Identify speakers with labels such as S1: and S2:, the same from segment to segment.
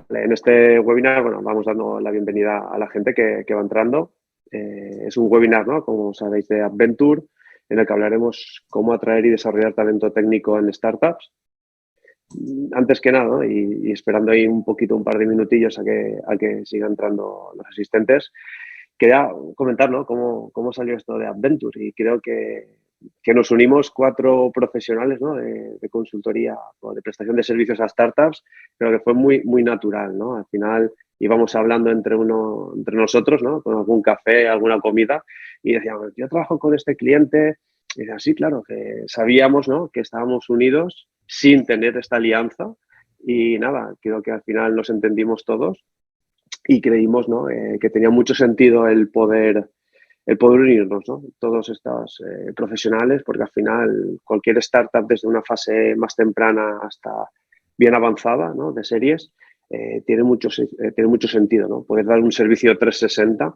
S1: En este webinar, bueno, vamos dando la bienvenida a la gente que va entrando. Es un webinar, ¿no? Como sabéis, de Adventure, en el que hablaremos cómo atraer y desarrollar talento técnico en startups. Antes que nada, ¿no? y esperando ahí un poquito, un par de minutillos a que sigan entrando los asistentes, quería comentar, ¿no? cómo salió esto de Adventure, y creo que nos unimos 4 profesionales, ¿no? de consultoría o de prestación de servicios a startups. Creo que fue muy natural, ¿no? Al final íbamos hablando entre nosotros, ¿no? Con algún café, alguna comida, y decíamos, yo trabajo con este cliente. Y decían, sí, claro, que sabíamos, ¿no? que estábamos unidos sin tener esta alianza, y nada, creo que al final nos entendimos todos y creímos, ¿no? Que tenía mucho sentido el poder unirnos, ¿no? Todos estos profesionales, porque al final cualquier startup, desde una fase más temprana hasta bien avanzada, ¿no? de series, tiene mucho sentido, ¿no? Poder dar un servicio 360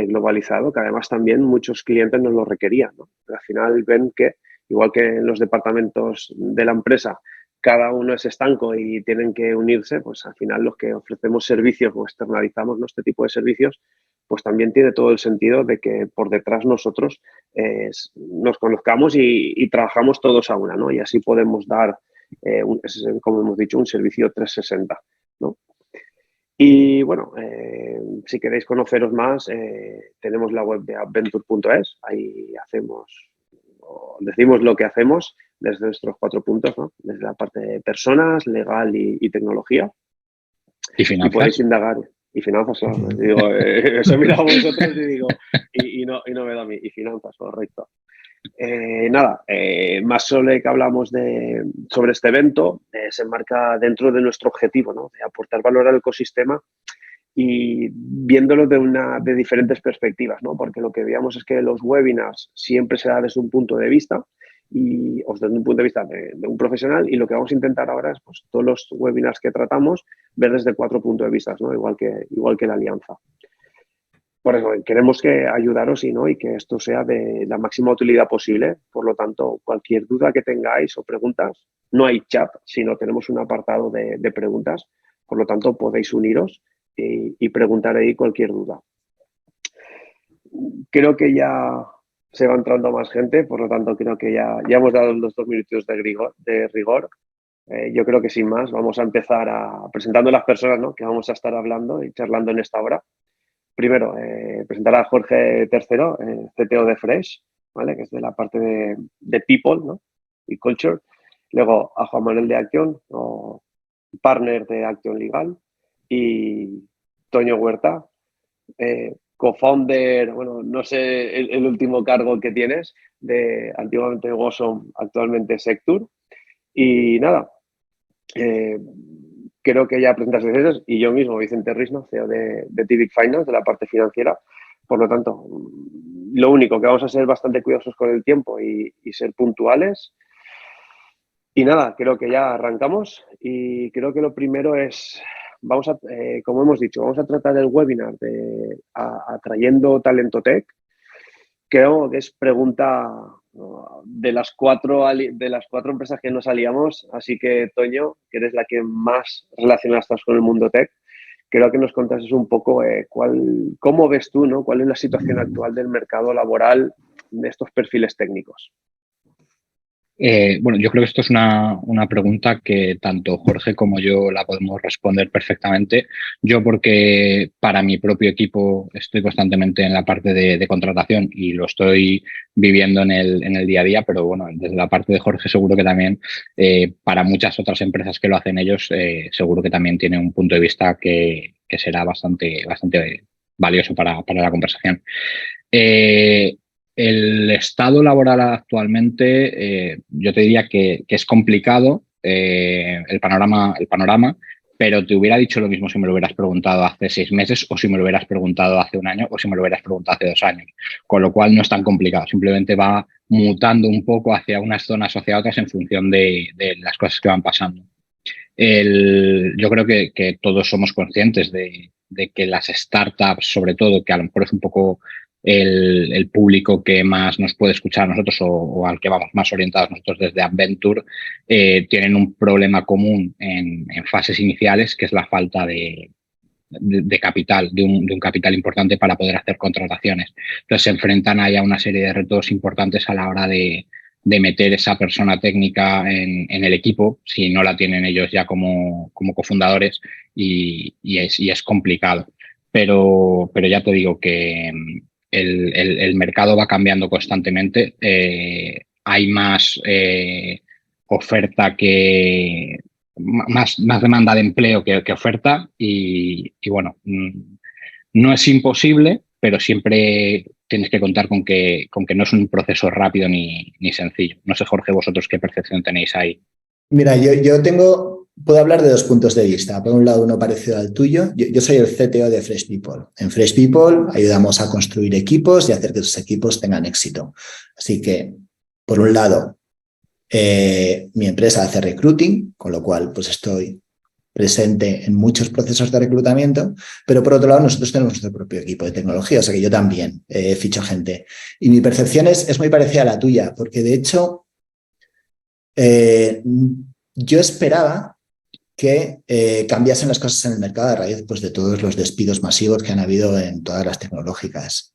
S1: globalizado, que además también muchos clientes nos lo requerían, ¿no? Al final ven que, igual que en los departamentos de la empresa, cada uno es estanco y tienen que unirse, pues al final los que ofrecemos servicios o externalizamos, ¿no? este tipo de servicios, pues también tiene todo el sentido de que por detrás nosotros nos conozcamos y trabajamos todos a una, ¿no? Y así podemos dar, como hemos dicho, un servicio 360, ¿no? Y bueno, si queréis conoceros más, tenemos la web de adventure.es. Ahí decimos lo que hacemos desde nuestros 4 puntos, ¿no? Desde la parte de personas, legal y tecnología.
S2: ¿Y
S1: Y podéis
S2: finanzas?
S1: indagar. Y finanzas, claro. Digo, os he mirado a vosotros y digo, y no me da a mí. Y finanzas, correcto. Nada, más sobre que hablamos sobre este evento, se enmarca dentro de nuestro objetivo, ¿no? De aportar valor al ecosistema y viéndolo de diferentes perspectivas, ¿no? Porque lo que veíamos es que los webinars siempre se da desde un punto de vista, o desde un punto de vista de un profesional, y lo que vamos a intentar ahora es, pues, todos los webinars que tratamos, ver desde 4 puntos de vista, ¿no? Igual que la alianza. Por eso queremos ayudaros y que esto sea de la máxima utilidad posible. Por lo tanto, cualquier duda que tengáis o preguntas, no hay chat, sino tenemos un apartado de preguntas. Por lo tanto, podéis uniros y preguntar ahí cualquier duda. Creo que ya se va entrando más gente, por lo tanto, creo que ya hemos dado los 2 minutos de rigor. Yo creo que sin más vamos a empezar presentando a las personas, ¿no? que vamos a estar hablando y charlando en esta hora. Primero, presentar a Jorge Tercero, CTO de Fresh, ¿vale? Que es de la parte de People, ¿no? y Culture. Luego a Juan Manuel de Action, partner de Action Legal. Y Toño Huerta, co-founder, bueno, no sé el último cargo que tienes, de antiguamente Gosom, actualmente Sectur. Y nada, creo que ya presentaste esos, y yo mismo, Vicente Risno, CEO de Tibic Finance, de la parte financiera. Por lo tanto, lo único que vamos a ser bastante cuidadosos con el tiempo y ser puntuales. Y nada, creo que ya arrancamos, y creo que lo primero es, como hemos dicho, vamos a tratar el webinar de atrayendo talento tech. Creo que es pregunta de las cuatro empresas que nos aliamos, así que Toño, que eres la que más relacionada estás con el mundo tech, creo que nos contases un poco cómo ves tú, ¿no? ¿Cuál es la situación actual del mercado laboral de estos perfiles técnicos?
S2: Bueno, yo creo que esto es una pregunta que tanto Jorge como yo la podemos responder perfectamente. Yo, porque para mi propio equipo estoy constantemente en la parte de contratación y lo estoy viviendo en el día a día, pero bueno, desde la parte de Jorge seguro que también para muchas otras empresas que lo hacen ellos, seguro que también tiene un punto de vista que será bastante valioso para la conversación. El estado laboral actualmente, yo te diría que es complicado el panorama, pero te hubiera dicho lo mismo si me lo hubieras preguntado hace 6 meses, o si me lo hubieras preguntado hace 1 año, o si me lo hubieras preguntado hace 2 años. Con lo cual no es tan complicado, simplemente va mutando un poco hacia unas zonas o hacia otras en función de las cosas que van pasando. Yo creo que todos somos conscientes de que las startups, sobre todo, que a lo mejor es un poco el público que más nos puede escuchar a nosotros o al que vamos más orientados nosotros desde Adventure, tienen un problema común en fases iniciales, que es la falta de capital, de un capital importante para poder hacer contrataciones. Entonces se enfrentan ahí a una serie de retos importantes a la hora de meter esa persona técnica en el equipo, si no la tienen ellos ya como cofundadores, y es complicado. Pero ya te digo que el mercado va cambiando constantemente. Hay más oferta que más demanda de empleo que oferta y bueno, no es imposible, pero siempre tienes que contar con que no es un proceso rápido ni sencillo. No sé, Jorge, vosotros qué percepción tenéis ahí.
S3: Mira, puedo hablar de dos puntos de vista. Por un lado, uno parecido al tuyo. Yo soy el CTO de Fresh People. En Fresh People ayudamos a construir equipos y hacer que esos equipos tengan éxito. Así que, por un lado, mi empresa hace recruiting, con lo cual pues estoy presente en muchos procesos de reclutamiento, pero por otro lado nosotros tenemos nuestro propio equipo de tecnología, o sea que yo también ficho gente. Y mi percepción es muy parecida a la tuya, porque de hecho yo esperaba que cambiasen las cosas en el mercado a raíz pues, de todos los despidos masivos que han habido en todas las tecnológicas.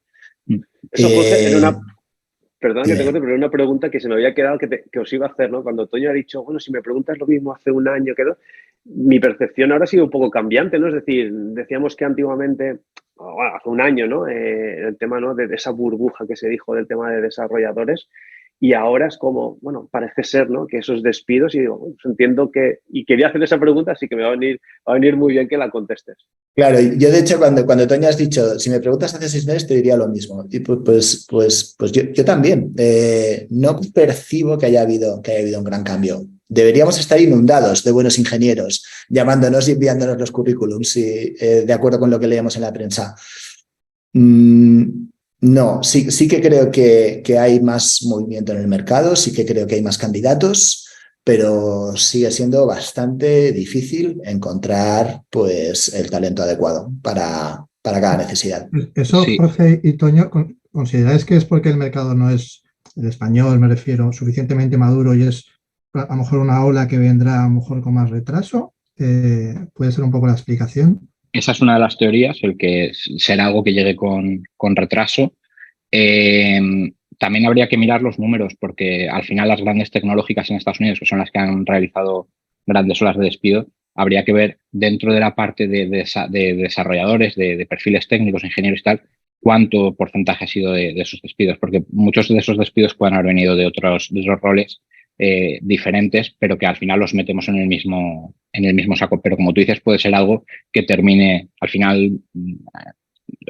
S1: Eso, José, era una... Perdón que te corte, pero era una pregunta que se me había quedado que os iba a hacer, ¿no? Cuando Toño ha dicho, bueno, si me preguntas lo mismo hace un año, mi percepción ahora ha sido un poco cambiante, ¿no? Es decir, decíamos que antiguamente, bueno, hace un año, ¿no? El tema, ¿no? de esa burbuja que se dijo del tema de desarrolladores, y ahora es como, bueno, parece ser, ¿no? Que esos despidos, y digo, pues entiendo que, y quería hacer esa pregunta, así que me va a venir muy bien que la contestes.
S3: Claro, yo de hecho cuando Toño has dicho, si me preguntas hace 6 meses te diría lo mismo. Y pues yo también. No percibo que haya habido un gran cambio. Deberíamos estar inundados de buenos ingenieros, llamándonos y enviándonos los currículums, de acuerdo con lo que leemos en la prensa. No, sí que creo que hay más movimiento en el mercado, sí que creo que hay más candidatos, pero sigue siendo bastante difícil encontrar pues, el talento adecuado para cada necesidad.
S4: Eso, sí. Jorge y Toño, ¿consideráis que es porque el mercado no es, el español me refiero, suficientemente maduro y es a lo mejor una ola que vendrá a lo mejor con más retraso? ¿Puede ser un poco la explicación?
S2: Esa es una de las teorías, el que será algo que llegue con retraso. También habría que mirar los números, porque al final las grandes tecnológicas en Estados Unidos, que son las que han realizado grandes olas de despido, habría que ver dentro de la parte de desarrolladores, de perfiles técnicos, ingenieros y tal, cuánto porcentaje ha sido de esos despidos, porque muchos de esos despidos pueden haber venido de otros roles diferentes, pero que al final los metemos en el mismo saco. Pero como tú dices, puede ser algo que termine, al final,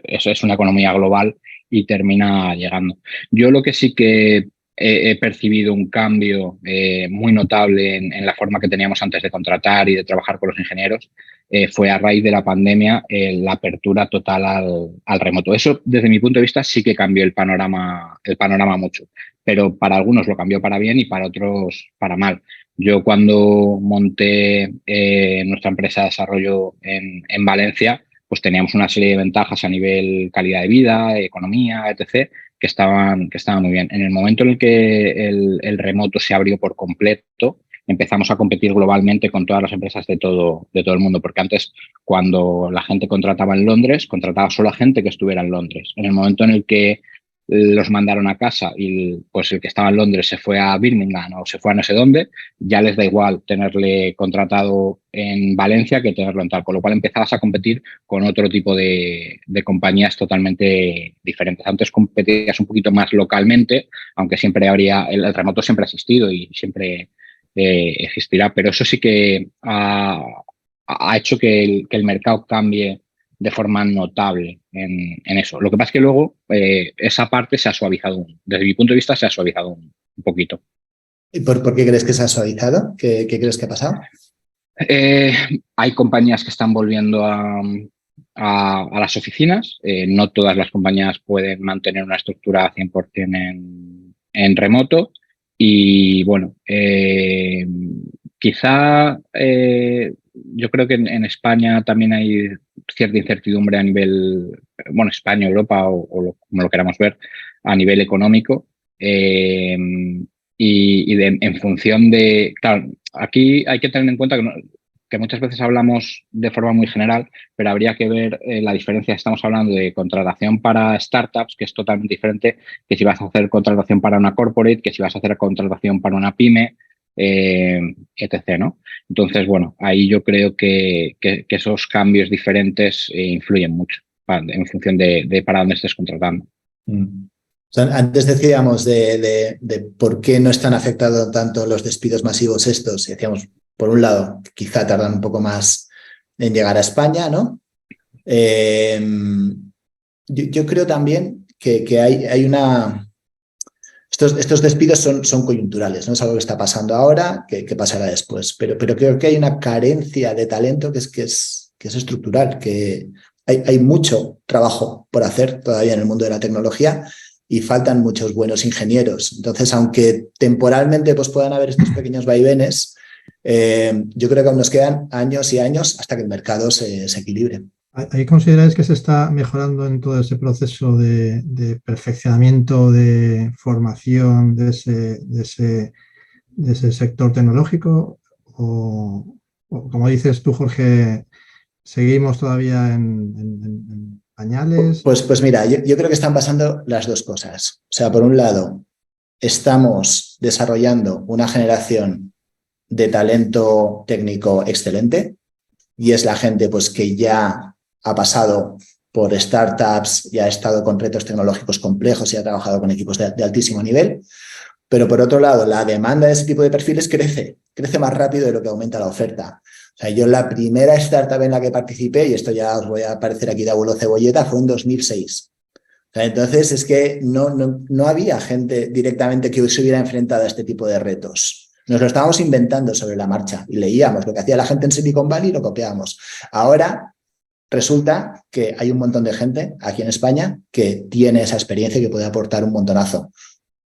S2: eso es una economía global y termina llegando. Yo lo que sí que he percibido un cambio muy notable en la forma que teníamos antes de contratar y de trabajar con los ingenieros fue a raíz de la pandemia la apertura total al remoto. Eso, desde mi punto de vista, sí que cambió el panorama mucho, pero para algunos lo cambió para bien y para otros para mal. Yo cuando monté nuestra empresa de desarrollo en Valencia, pues teníamos una serie de ventajas a nivel calidad de vida, economía, etc., que estaban muy bien. En el momento en el que el remoto se abrió por completo, empezamos a competir globalmente con todas las empresas de todo el mundo, porque antes, cuando la gente contrataba en Londres, contrataba solo a gente que estuviera en Londres. En el momento en el que los mandaron a casa y pues el que estaba en Londres se fue a Birmingham o se fue a no sé dónde, ya les da igual tenerle contratado en Valencia que tenerlo en tal, con lo cual empezabas a competir con otro tipo de compañías totalmente diferentes. Antes competías un poquito más localmente, aunque siempre habría, el remoto siempre ha existido y siempre existirá, pero eso sí que ha hecho que el mercado cambie de forma notable en eso. Lo que pasa es que luego esa parte se ha suavizado, desde mi punto de vista se ha suavizado un poquito.
S3: ¿Y por qué crees que se ha suavizado? ¿Qué crees que ha pasado?
S2: Hay compañías que están volviendo a las oficinas. No todas las compañías pueden mantener una estructura 100% en remoto. Y bueno, quizá yo creo que en España también hay cierta incertidumbre a nivel, bueno, España, Europa como lo queramos ver, a nivel económico. En función de, claro, aquí hay que tener en cuenta que muchas veces hablamos de forma muy general, pero habría que ver la diferencia. Estamos hablando de contratación para startups, que es totalmente diferente que si vas a hacer contratación para una corporate, que si vas a hacer contratación para una pyme, etc., ¿no? Entonces, bueno, ahí yo creo que esos cambios diferentes influyen mucho en función de para dónde estés contratando.
S3: O sea, antes decíamos de por qué no están afectados tanto los despidos masivos estos. Y decíamos, por un lado, quizá tardan un poco más en llegar a España, ¿no? Yo creo también que hay una... Estos despidos son coyunturales, ¿no? Es algo que está pasando ahora, que pasará después. Pero creo que hay una carencia de talento que es estructural, que hay mucho trabajo por hacer todavía en el mundo de la tecnología y faltan muchos buenos ingenieros. Entonces, aunque temporalmente pues, puedan haber estos pequeños vaivenes, yo creo que aún nos quedan años y años hasta que el mercado se equilibre.
S4: ¿Ahí consideráis que se está mejorando en todo ese proceso de perfeccionamiento, de formación de ese sector tecnológico? O, como dices tú, Jorge, seguimos todavía en pañales?
S3: Pues mira, yo creo que están pasando las dos cosas. O sea, por un lado, estamos desarrollando una generación de talento técnico excelente y es la gente pues, que ya ha pasado por startups, ya ha estado con retos tecnológicos complejos y ha trabajado con equipos de altísimo nivel. Pero por otro lado, la demanda de ese tipo de perfiles crece más rápido de lo que aumenta la oferta. O sea, yo la primera startup en la que participé, y esto ya os voy a aparecer aquí de abuelo cebolleta, fue en 2006. O sea, entonces es que no había gente directamente que se hubiera enfrentado a este tipo de retos. Nos lo estábamos inventando sobre la marcha y leíamos lo que hacía la gente en Silicon Valley y lo copiábamos. Ahora resulta que hay un montón de gente aquí en España que tiene esa experiencia y que puede aportar un montonazo.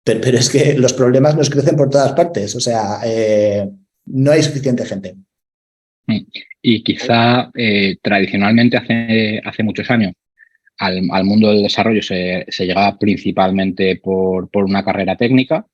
S3: Pero es que los problemas nos crecen por todas partes. O sea, no hay suficiente gente.
S2: Y quizá tradicionalmente hace muchos años al mundo del desarrollo se llegaba principalmente por una carrera técnica.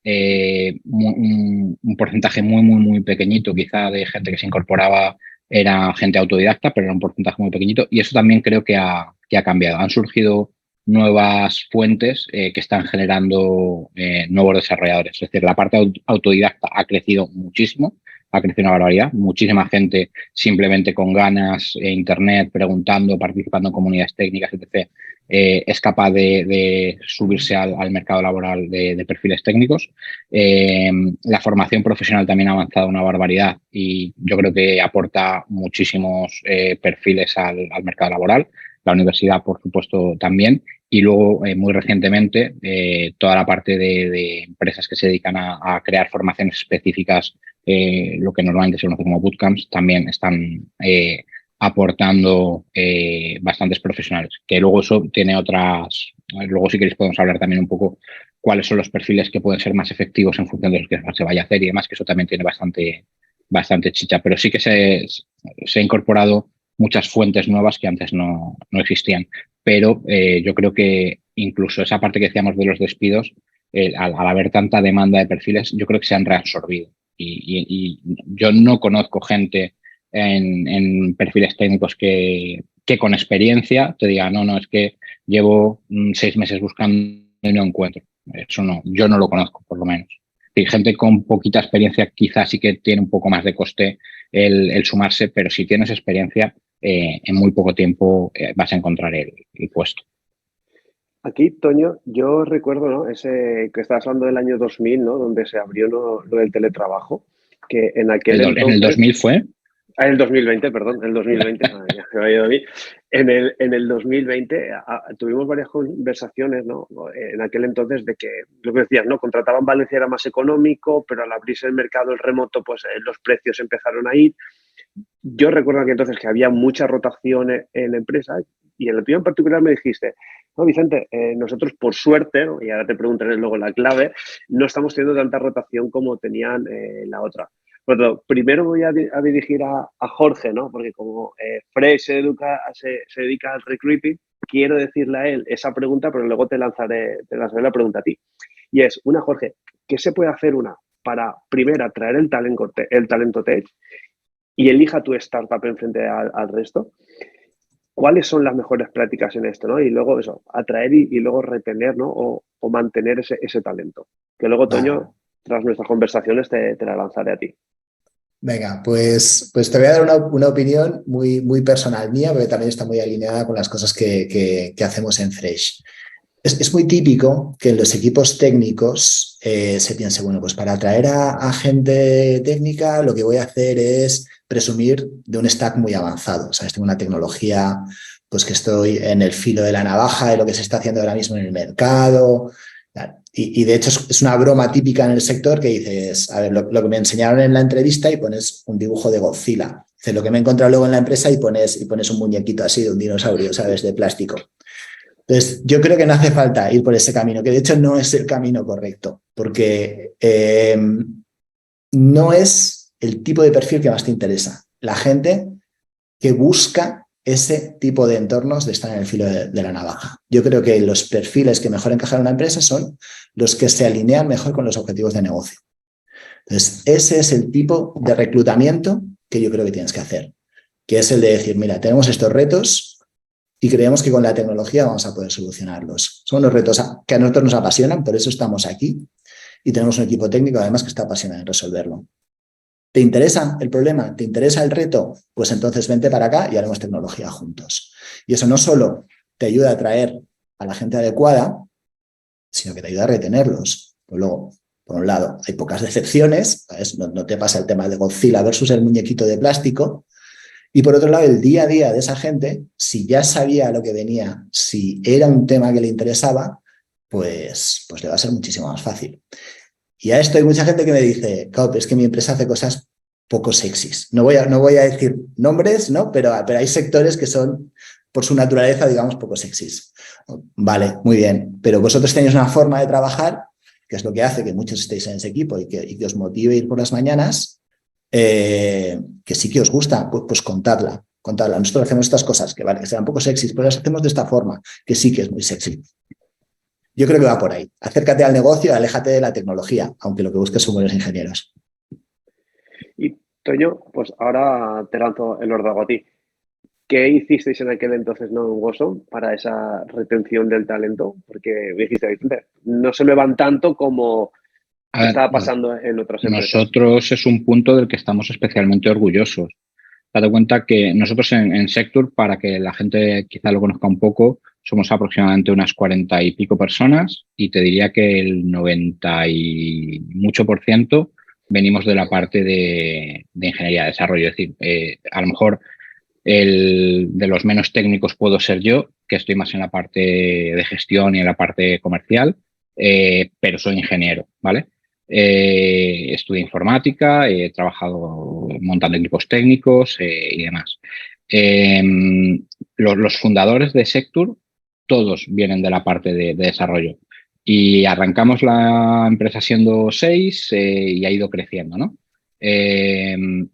S2: Un porcentaje muy pequeñito quizá de gente que se incorporaba era gente autodidacta, pero era un porcentaje muy pequeñito y eso también creo que ha cambiado. Han surgido nuevas fuentes que están generando nuevos desarrolladores. Es decir, la parte autodidacta ha crecido muchísimo, ha crecido una barbaridad. Muchísima gente simplemente con ganas, internet, preguntando, participando en comunidades técnicas, etc., es capaz de subirse al mercado laboral de perfiles técnicos. La formación profesional también ha avanzado una barbaridad y yo creo que aporta muchísimos perfiles al mercado laboral. La universidad, por supuesto, también. Y luego, muy recientemente, toda la parte de empresas que se dedican a crear formaciones específicas, lo que normalmente se conoce como bootcamps, también están aportando bastantes profesionales. Que luego eso tiene otras... Luego, si queréis, podemos hablar también un poco cuáles son los perfiles que pueden ser más efectivos en función de lo que se vaya a hacer y demás, que eso también tiene bastante chicha. Pero sí que se ha incorporado muchas fuentes nuevas que antes no existían. Pero yo creo que incluso esa parte que decíamos de los despidos, al haber tanta demanda de perfiles, yo creo que se han reabsorbido. Y yo no conozco gente en perfiles técnicos que con experiencia te diga, no, es que llevo 6 meses buscando y no encuentro. Eso no, yo no lo conozco, por lo menos. Y gente con poquita experiencia quizás sí que tiene un poco más de coste el sumarse, pero si tienes experiencia, en muy poco tiempo vas a encontrar el puesto.
S1: Aquí, Toño, yo recuerdo, ¿no? Ese que estabas hablando del año 2000, ¿no? Donde se abrió, ¿no?, lo del teletrabajo, que en aquel entonces...
S2: ¿En el 2000 fue?
S1: En el 2020, perdón, el 2020, ya me había ido a mí. En el 2020 tuvimos varias conversaciones, ¿no? En aquel entonces de que, lo que decías, ¿no? Contrataban Valencia era más económico, pero al abrirse el mercado el remoto, pues los precios empezaron a ir. Yo recuerdo que entonces que había mucha rotación en la empresa y en el tuyo en particular me dijiste, no, Vicente, nosotros por suerte, ¿no?, y ahora te preguntaré luego la clave, no estamos teniendo tanta rotación como tenían la otra. Bueno, primero voy a dirigir a Jorge, ¿no? Porque como Fresh se dedica al recruiting, quiero decirle a él esa pregunta, pero luego te lanzaré la pregunta a ti. Y es, Jorge, ¿qué se puede hacer para primero atraer el talento tech y elija tu startup en frente al resto? ¿Cuáles son las mejores prácticas en esto, ¿no? Y luego eso, atraer y luego retener, ¿no? O mantener ese talento. Que luego, Toño, tras nuestras conversaciones te la lanzaré a ti.
S3: Venga, pues te voy a dar una opinión muy personal mía, porque también está muy alineada con las cosas que hacemos en Fresh. Es muy típico que en los equipos técnicos se piense, bueno, pues para atraer a gente técnica lo que voy a hacer es presumir de un stack muy avanzado. ¿Sabes? Tengo una tecnología pues que estoy en el filo de la navaja de lo que se está haciendo ahora mismo en el mercado. Y de hecho es una broma típica en el sector que dices, a ver, lo que me enseñaron en la entrevista y pones un dibujo de Godzilla. Dices, lo que me he encontrado luego en la empresa y pones un muñequito así de un dinosaurio, ¿sabes? De plástico. Entonces, yo creo que no hace falta ir por ese camino, que de hecho no es el camino correcto, porque no es el tipo de perfil que más te interesa. La gente que busca ese tipo de entornos de estar en el filo de la navaja. Yo creo que los perfiles que mejor encajan en una empresa son los que se alinean mejor con los objetivos de negocio. Entonces, ese es el tipo de reclutamiento que yo creo que tienes que hacer, que es el de decir, mira, tenemos estos retos y creemos que con la tecnología vamos a poder solucionarlos. Son unos retos que a nosotros nos apasionan, por eso estamos aquí y tenemos un equipo técnico además que está apasionado en resolverlo. ¿Te interesa el problema? ¿Te interesa el reto? Pues entonces vente para acá y haremos tecnología juntos. Y eso no solo te ayuda a atraer a la gente adecuada, sino que te ayuda a retenerlos. Pues luego, por un lado, hay pocas decepciones, ¿sabes? No te pasa el tema de Godzilla versus el muñequito de plástico. Y por otro lado, el día a día de esa gente, si ya sabía lo que venía, si era un tema que le interesaba, pues le va a ser muchísimo más fácil. Y a esto hay mucha gente que me dice, claro, pero es que mi empresa hace cosas poco sexys. No voy a decir nombres, ¿no? Pero hay sectores que son, por su naturaleza, digamos, poco sexys. Vale, muy bien. Pero vosotros tenéis una forma de trabajar, que es lo que hace que muchos estéis en ese equipo y que os motive a ir por las mañanas, que sí que os gusta, pues contadla. Nosotros hacemos estas cosas que, vale, que sean poco sexys, pero las hacemos de esta forma, que sí que es muy sexy. Yo creo que va por ahí. Acércate al negocio, aléjate de la tecnología, aunque lo que busques son buenos ingenieros.
S1: Y Toño, pues ahora te lanzo el órdago a ti. ¿Qué hicisteis en aquel entonces, no, en Wasson, para esa retención del talento? Porque dijiste, Vicente, no se me van tanto como estaba pasando en otras empresas.
S2: Nosotros es un punto del que estamos especialmente orgullosos. Date cuenta que nosotros en Sector, para que la gente quizá lo conozca un poco, somos aproximadamente unas 40 y pico personas y te diría que el 90 y mucho por ciento venimos de la parte de ingeniería de desarrollo. Es decir, a lo mejor de los menos técnicos puedo ser yo, que estoy más en la parte de gestión y en la parte comercial, pero soy ingeniero, ¿vale? Estudié informática, he trabajado montando equipos técnicos y demás. Los fundadores de Sector, todos vienen de la parte de desarrollo. Y arrancamos la empresa siendo 6 y ha ido creciendo, ¿no?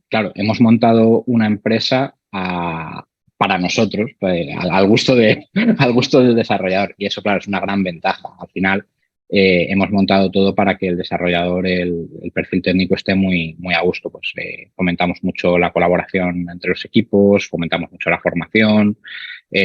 S2: Claro, hemos montado una empresa para nosotros, al gusto del desarrollador. Y eso, claro, es una gran ventaja. Al final, hemos montado todo para que el desarrollador, el perfil técnico esté muy a gusto. Pues fomentamos mucho la colaboración entre los equipos, fomentamos mucho la formación,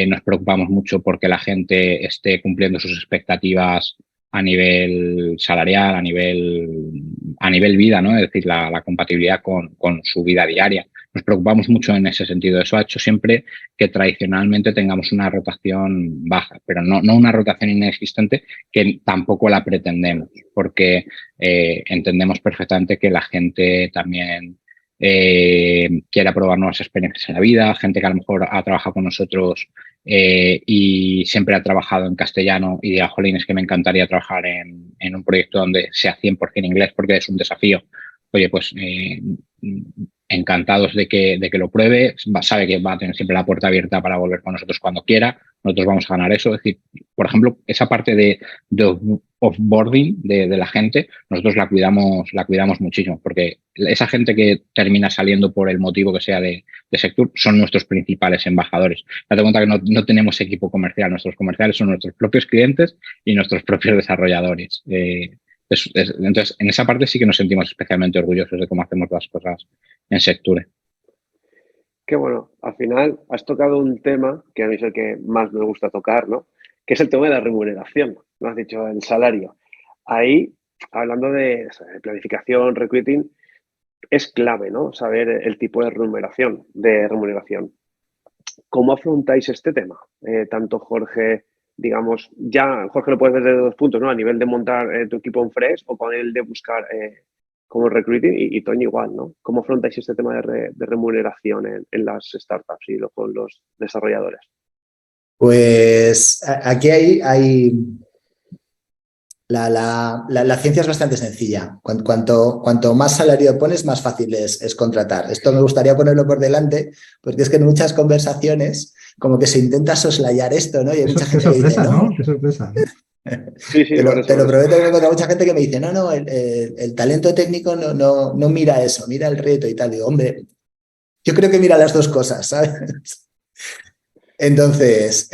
S2: nos preocupamos mucho porque la gente esté cumpliendo sus expectativas a nivel salarial, a nivel vida, ¿no? Es decir, la compatibilidad con su vida diaria. Nos preocupamos mucho en ese sentido. Eso ha hecho siempre que tradicionalmente tengamos una rotación baja, pero no una rotación inexistente, que tampoco la pretendemos, porque entendemos perfectamente que la gente también quiere probar nuevas experiencias en la vida, gente que a lo mejor ha trabajado con nosotros y siempre ha trabajado en castellano y diga, jolín, es que me encantaría trabajar en un proyecto donde sea 100% inglés porque es un desafío. Oye, pues encantados de que lo pruebe, sabe que va a tener siempre la puerta abierta para volver con nosotros cuando quiera, nosotros vamos a ganar eso. Es decir, por ejemplo, esa parte de offboarding de la gente, nosotros la cuidamos muchísimo, porque esa gente que termina saliendo por el motivo que sea de sector son nuestros principales embajadores. Date cuenta que no tenemos equipo comercial, nuestros comerciales son nuestros propios clientes y nuestros propios desarrolladores. Entonces, en esa parte sí que nos sentimos especialmente orgullosos de cómo hacemos las cosas en Secture.
S1: Que bueno, al final has tocado un tema que a mí es el que más me gusta tocar, ¿no? Que es el tema de la remuneración, ¿no? Has dicho el salario. Ahí, hablando de planificación, recruiting, es clave, ¿no? Saber el tipo de remuneración. ¿Cómo afrontáis este tema? Tanto Jorge, digamos, ya Jorge lo puedes ver desde 2 puntos, ¿no? A nivel de montar tu equipo en Fresh o con el de buscar como recruiting y Toño igual, ¿no? ¿Cómo afrontáis este tema de remuneración en las startups y con los desarrolladores?
S3: Pues aquí hay la ciencia es bastante sencilla. Cuanto más salario pones, más fácil es contratar. Esto me gustaría ponerlo por delante, porque es que en muchas conversaciones como que se intenta soslayar esto, ¿no? Y hay mucha gente que dice,
S4: ¿no? Qué sorpresa, ¿no?
S1: Sí,
S3: te lo prometo que me encuentro mucha gente que me dice, no, el talento técnico no mira eso, mira el reto y tal. Y digo, hombre, yo creo que mira las dos cosas, ¿sabes? Entonces,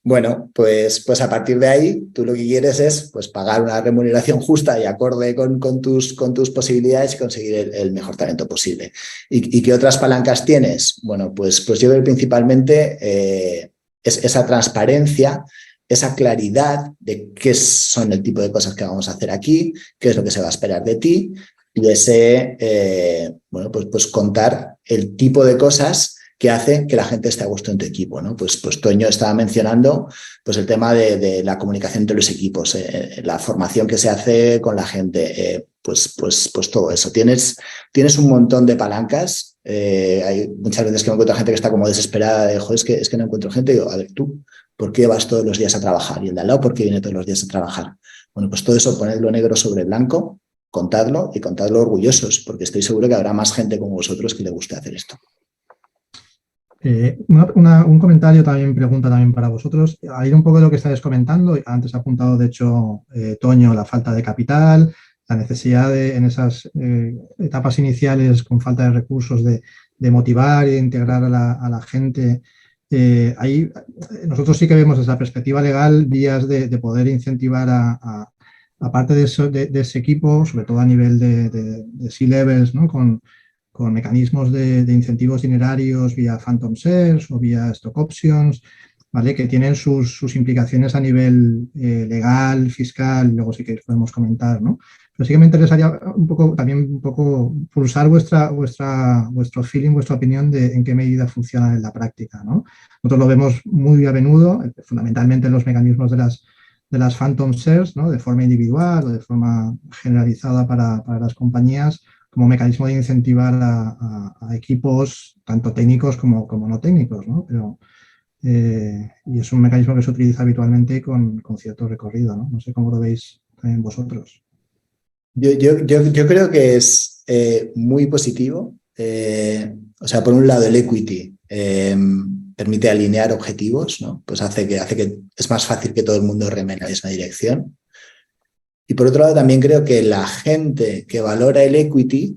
S3: bueno, pues a partir de ahí, tú lo que quieres es pues, pagar una remuneración justa y acorde con tus posibilidades y conseguir el mejor talento posible. ¿Y qué otras palancas tienes? Bueno, pues yo creo que principalmente es esa transparencia, esa claridad de qué son el tipo de cosas que vamos a hacer aquí, qué es lo que se va a esperar de ti y ese, bueno, pues contar el tipo de cosas que hace que la gente esté a gusto en tu equipo, ¿no? Pues Toño estaba mencionando pues el tema de la comunicación entre los equipos, la formación que se hace con la gente, pues todo eso. Tienes un montón de palancas. Hay muchas veces que me encuentro gente que está como desesperada de, joder, es que no encuentro gente. Y digo, a ver, tú, ¿por qué vas todos los días a trabajar? Y el de al lado, ¿por qué viene todos los días a trabajar? Bueno, pues todo eso, ponedlo negro sobre blanco, contadlo y contadlo orgullosos, porque estoy seguro que habrá más gente como vosotros que le guste hacer esto.
S4: Un comentario también, pregunta también para vosotros. A ir un poco de lo que estáis comentando, antes ha apuntado de hecho Toño la falta de capital, la necesidad en esas etapas iniciales con falta de recursos de motivar e integrar a la gente. Ahí nosotros sí que vemos desde la perspectiva legal vías de poder incentivar a parte de ese equipo, sobre todo a nivel de C-levels, ¿no? Con mecanismos de incentivos dinerarios vía Phantom Shares o vía Stock Options, ¿vale? Que tienen sus implicaciones a nivel legal, fiscal, luego sí que podemos comentar, ¿no? Pero sí que me interesaría también un poco pulsar vuestro feeling, vuestra opinión de en qué medida funciona en la práctica, ¿no? Nosotros lo vemos muy a menudo, fundamentalmente en los mecanismos de las Phantom Shares, ¿no? De forma individual o de forma generalizada para las compañías, como mecanismo de incentivar a equipos tanto técnicos como no técnicos, ¿no? Pero, y es un mecanismo que se utiliza habitualmente con cierto recorrido, ¿no? No sé cómo lo veis también vosotros.
S3: Yo creo que es muy positivo. O sea, por un lado el equity permite alinear objetivos, ¿no? Pues hace que es más fácil que todo el mundo reme en la misma dirección. Y por otro lado, también creo que la gente que valora el equity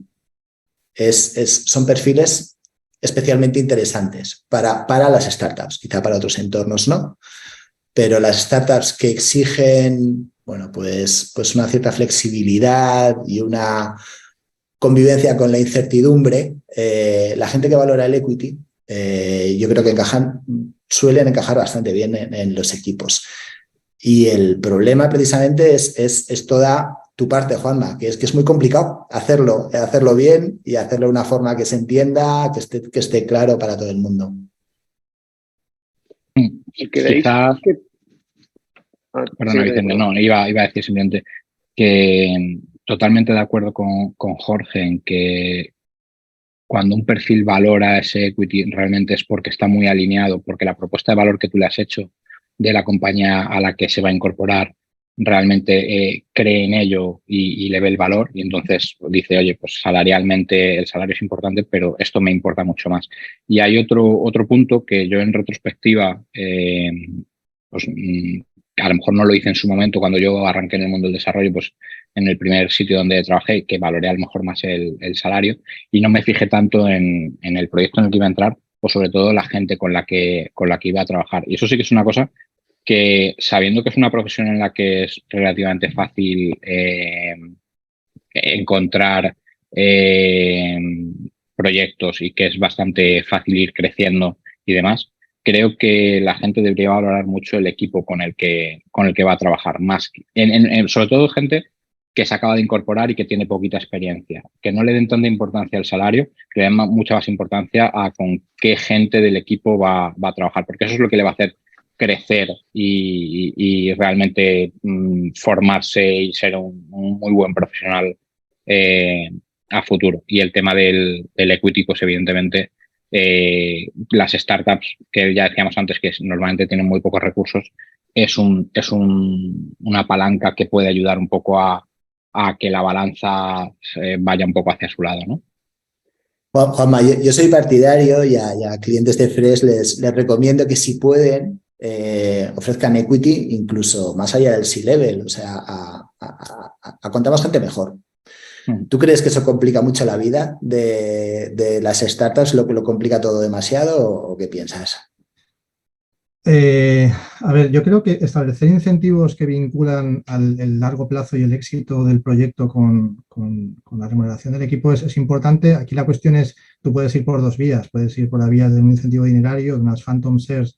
S3: son perfiles especialmente interesantes para las startups, quizá para otros entornos no, pero las startups que exigen, bueno, pues una cierta flexibilidad y una convivencia con la incertidumbre, la gente que valora el equity, yo creo que suelen encajar bastante bien en los equipos. Y el problema precisamente es toda tu parte, Juanma, que es muy complicado hacerlo bien y hacerlo de una forma que se entienda, que esté claro para todo el mundo.
S2: Quizá, perdona, Vicente, no, iba a decir simplemente que totalmente de acuerdo con Jorge en que cuando un perfil valora ese equity realmente es porque está muy alineado, porque la propuesta de valor que tú le has hecho de la compañía a la que se va a incorporar realmente cree en ello y le ve el valor y entonces dice, oye, pues salarialmente el salario es importante, pero esto me importa mucho más. Y hay otro punto que yo en retrospectiva pues a lo mejor no lo hice en su momento cuando yo arranqué en el mundo del desarrollo, pues en el primer sitio donde trabajé, que valoré a lo mejor más el salario y no me fijé tanto en el proyecto en el que iba a entrar o sobre todo la gente con la que iba a trabajar. Y eso sí que es una cosa que, sabiendo que es una profesión en la que es relativamente fácil encontrar proyectos y que es bastante fácil ir creciendo y demás, creo que la gente debería valorar mucho el equipo con el que va a trabajar, más sobre todo gente que se acaba de incorporar y que tiene poquita experiencia, que no le den tanta importancia al salario, que le den mucha más importancia a con qué gente del equipo va a trabajar, porque eso es lo que le va a hacer crecer y realmente formarse y ser un muy buen profesional a futuro. Y el tema del equity, pues evidentemente las startups, que ya decíamos antes que normalmente tienen muy pocos recursos, es una palanca que puede ayudar un poco a que la balanza vaya un poco hacia su lado, ¿no?
S3: Juanma, yo soy partidario y a clientes de Fresh les recomiendo que si pueden ofrezcan equity incluso más allá del C-level, o sea, a cuanta más gente mejor. ¿Tú crees que eso complica mucho la vida de las startups, lo complica todo demasiado o qué piensas?
S4: A ver, yo creo que establecer incentivos que vinculan el largo plazo y el éxito del proyecto con la remuneración del equipo es importante. Aquí la cuestión es, tú puedes ir por dos vías. Puedes ir por la vía de un incentivo dinerario, de unas phantom shares,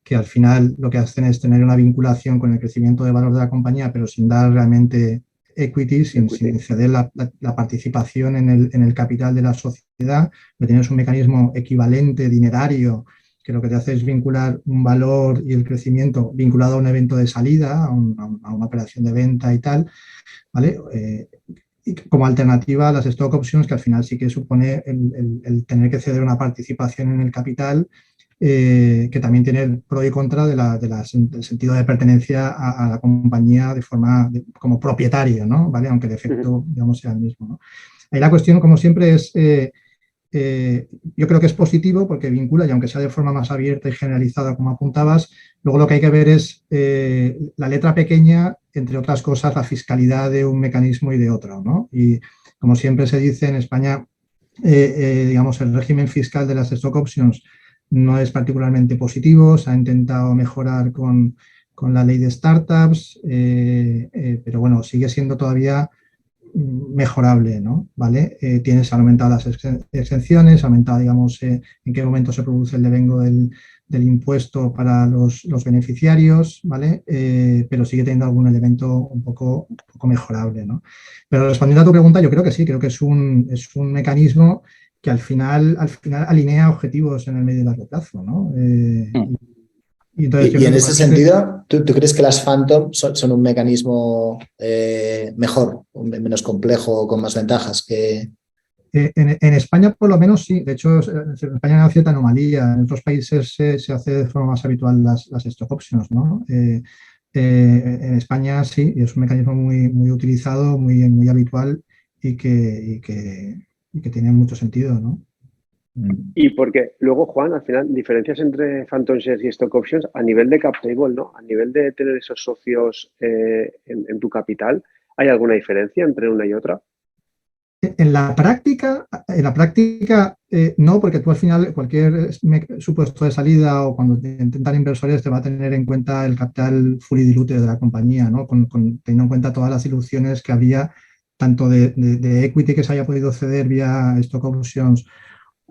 S4: que al final lo que hacen es tener una vinculación con el crecimiento de valor de la compañía, pero sin dar realmente equity, sin ceder la participación en el capital de la sociedad. Tienes un mecanismo equivalente dinerario que lo que te hace es vincular un valor y el crecimiento vinculado a un evento de salida, a una operación de venta y tal, ¿vale? Y como alternativa a las stock options, que al final sí que supone el tener que ceder una participación en el capital, que también tiene el pro y contra del sentido de pertenencia a la compañía de forma como propietario, ¿no? ¿Vale? Aunque el efecto, digamos, sea el mismo, ¿no? Ahí la cuestión, como siempre, es... yo creo que es positivo porque vincula, y aunque sea de forma más abierta y generalizada, como apuntabas, luego lo que hay que ver es la letra pequeña, entre otras cosas, la fiscalidad de un mecanismo y de otro, ¿no? Y como siempre se dice en España, digamos, el régimen fiscal de las stock options no es particularmente positivo, se ha intentado mejorar con la ley de startups, pero bueno, sigue siendo todavía mejorable, ¿no? ¿Vale? Se han aumentado las exenciones, ha aumentado, digamos, en qué momento se produce el devengo del impuesto para los beneficiarios, ¿vale? Pero sigue teniendo algún elemento un poco mejorable, ¿no? Pero respondiendo a tu pregunta, yo creo que sí, creo que es un mecanismo que al final alinea objetivos en el medio y largo plazo, ¿no?
S3: Y en ese sentido, ¿tú crees que las Phantom son un mecanismo mejor, menos complejo, con más ventajas que...?
S4: En España, por lo menos, sí. De hecho, en España hay cierta anomalía. En otros países se hace de forma más habitual las stock options, ¿no? En España sí, y es un mecanismo muy utilizado, muy habitual y que tiene mucho sentido, ¿no?
S1: Y porque luego, Juan, al final, diferencias entre Phantom Shares y Stock Options a nivel de cap table, ¿no? A nivel de tener esos socios en tu capital, ¿hay alguna diferencia entre una y otra?
S4: En la práctica no, porque tú al final cualquier supuesto de salida o cuando te intentan inversores te va a tener en cuenta el capital fully diluted de la compañía, ¿no? Teniendo en cuenta todas las ilusiones que había tanto de equity que se haya podido ceder vía stock options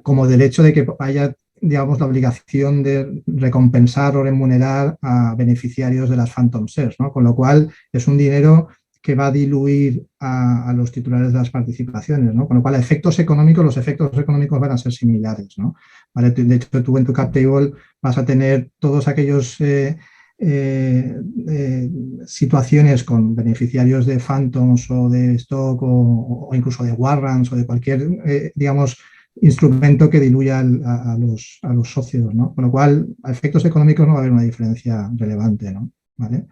S4: como del hecho de que haya, digamos, la obligación de recompensar o remunerar a beneficiarios de las phantom shares, ¿no? Con lo cual es un dinero que va a diluir a los titulares de las participaciones, ¿no? Con lo cual, los efectos económicos van a ser similares, ¿no? ¿Vale? De hecho, tú en tu cap table vas a tener todos aquellos situaciones con beneficiarios de phantoms o de stock o incluso de warrants o de cualquier, digamos, instrumento que diluya a los socios, ¿no? Con lo cual, a efectos económicos no va a haber una diferencia relevante, ¿no? ¿Vale?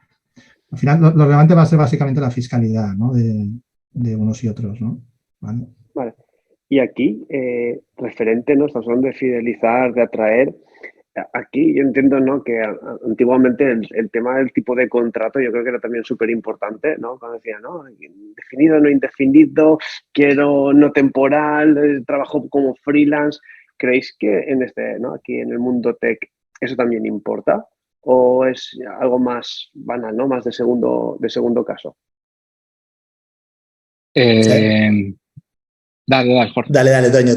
S4: Al final, lo relevante va a ser básicamente la fiscalidad, ¿no? de unos y otros, ¿no? ¿Vale?
S1: Vale. Y aquí, referente, ¿no? Estamos hablando de fidelizar, de atraer. aquí yo entiendo, ¿no?, que antiguamente el tema del tipo de contrato yo creo que era también súper importante, ¿no? Cuando decía, ¿no?, indefinido, no indefinido, quiero no temporal, trabajo como freelance. ¿Creéis que ¿no?, aquí en el mundo tech eso también importa? ¿O es algo más banal, ¿no?, más de segundo caso?
S2: Dale, Jorge.
S3: Dale, Toño.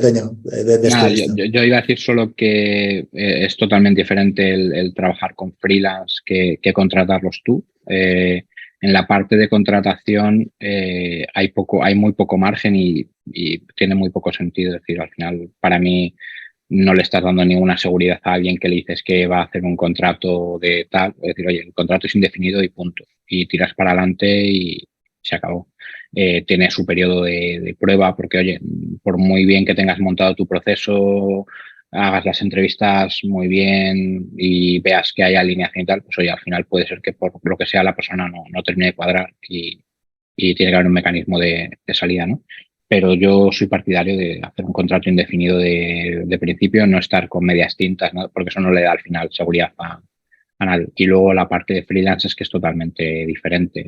S2: Nada, yo iba a decir solo que es totalmente diferente el trabajar con freelance que contratarlos tú. En la parte de contratación hay muy poco margen y tiene muy poco sentido. Es decir, al final, para mí, no le estás dando ninguna seguridad a alguien que le dices que va a hacer un contrato de tal. Es decir, oye, el contrato es indefinido y punto. Y tiras para adelante y se acabó. Tiene su periodo de prueba porque, oye, por muy bien que tengas montado tu proceso, hagas las entrevistas muy bien y veas que hay alineación y tal, pues oye, al final puede ser que por lo que sea la persona no termine de cuadrar y tiene que haber un mecanismo de salida, ¿no? Pero yo soy partidario de hacer un contrato indefinido de principio, no estar con medias tintas, ¿no? Porque eso no le da al final seguridad a nadie. Y luego la parte de freelance es que es totalmente diferente,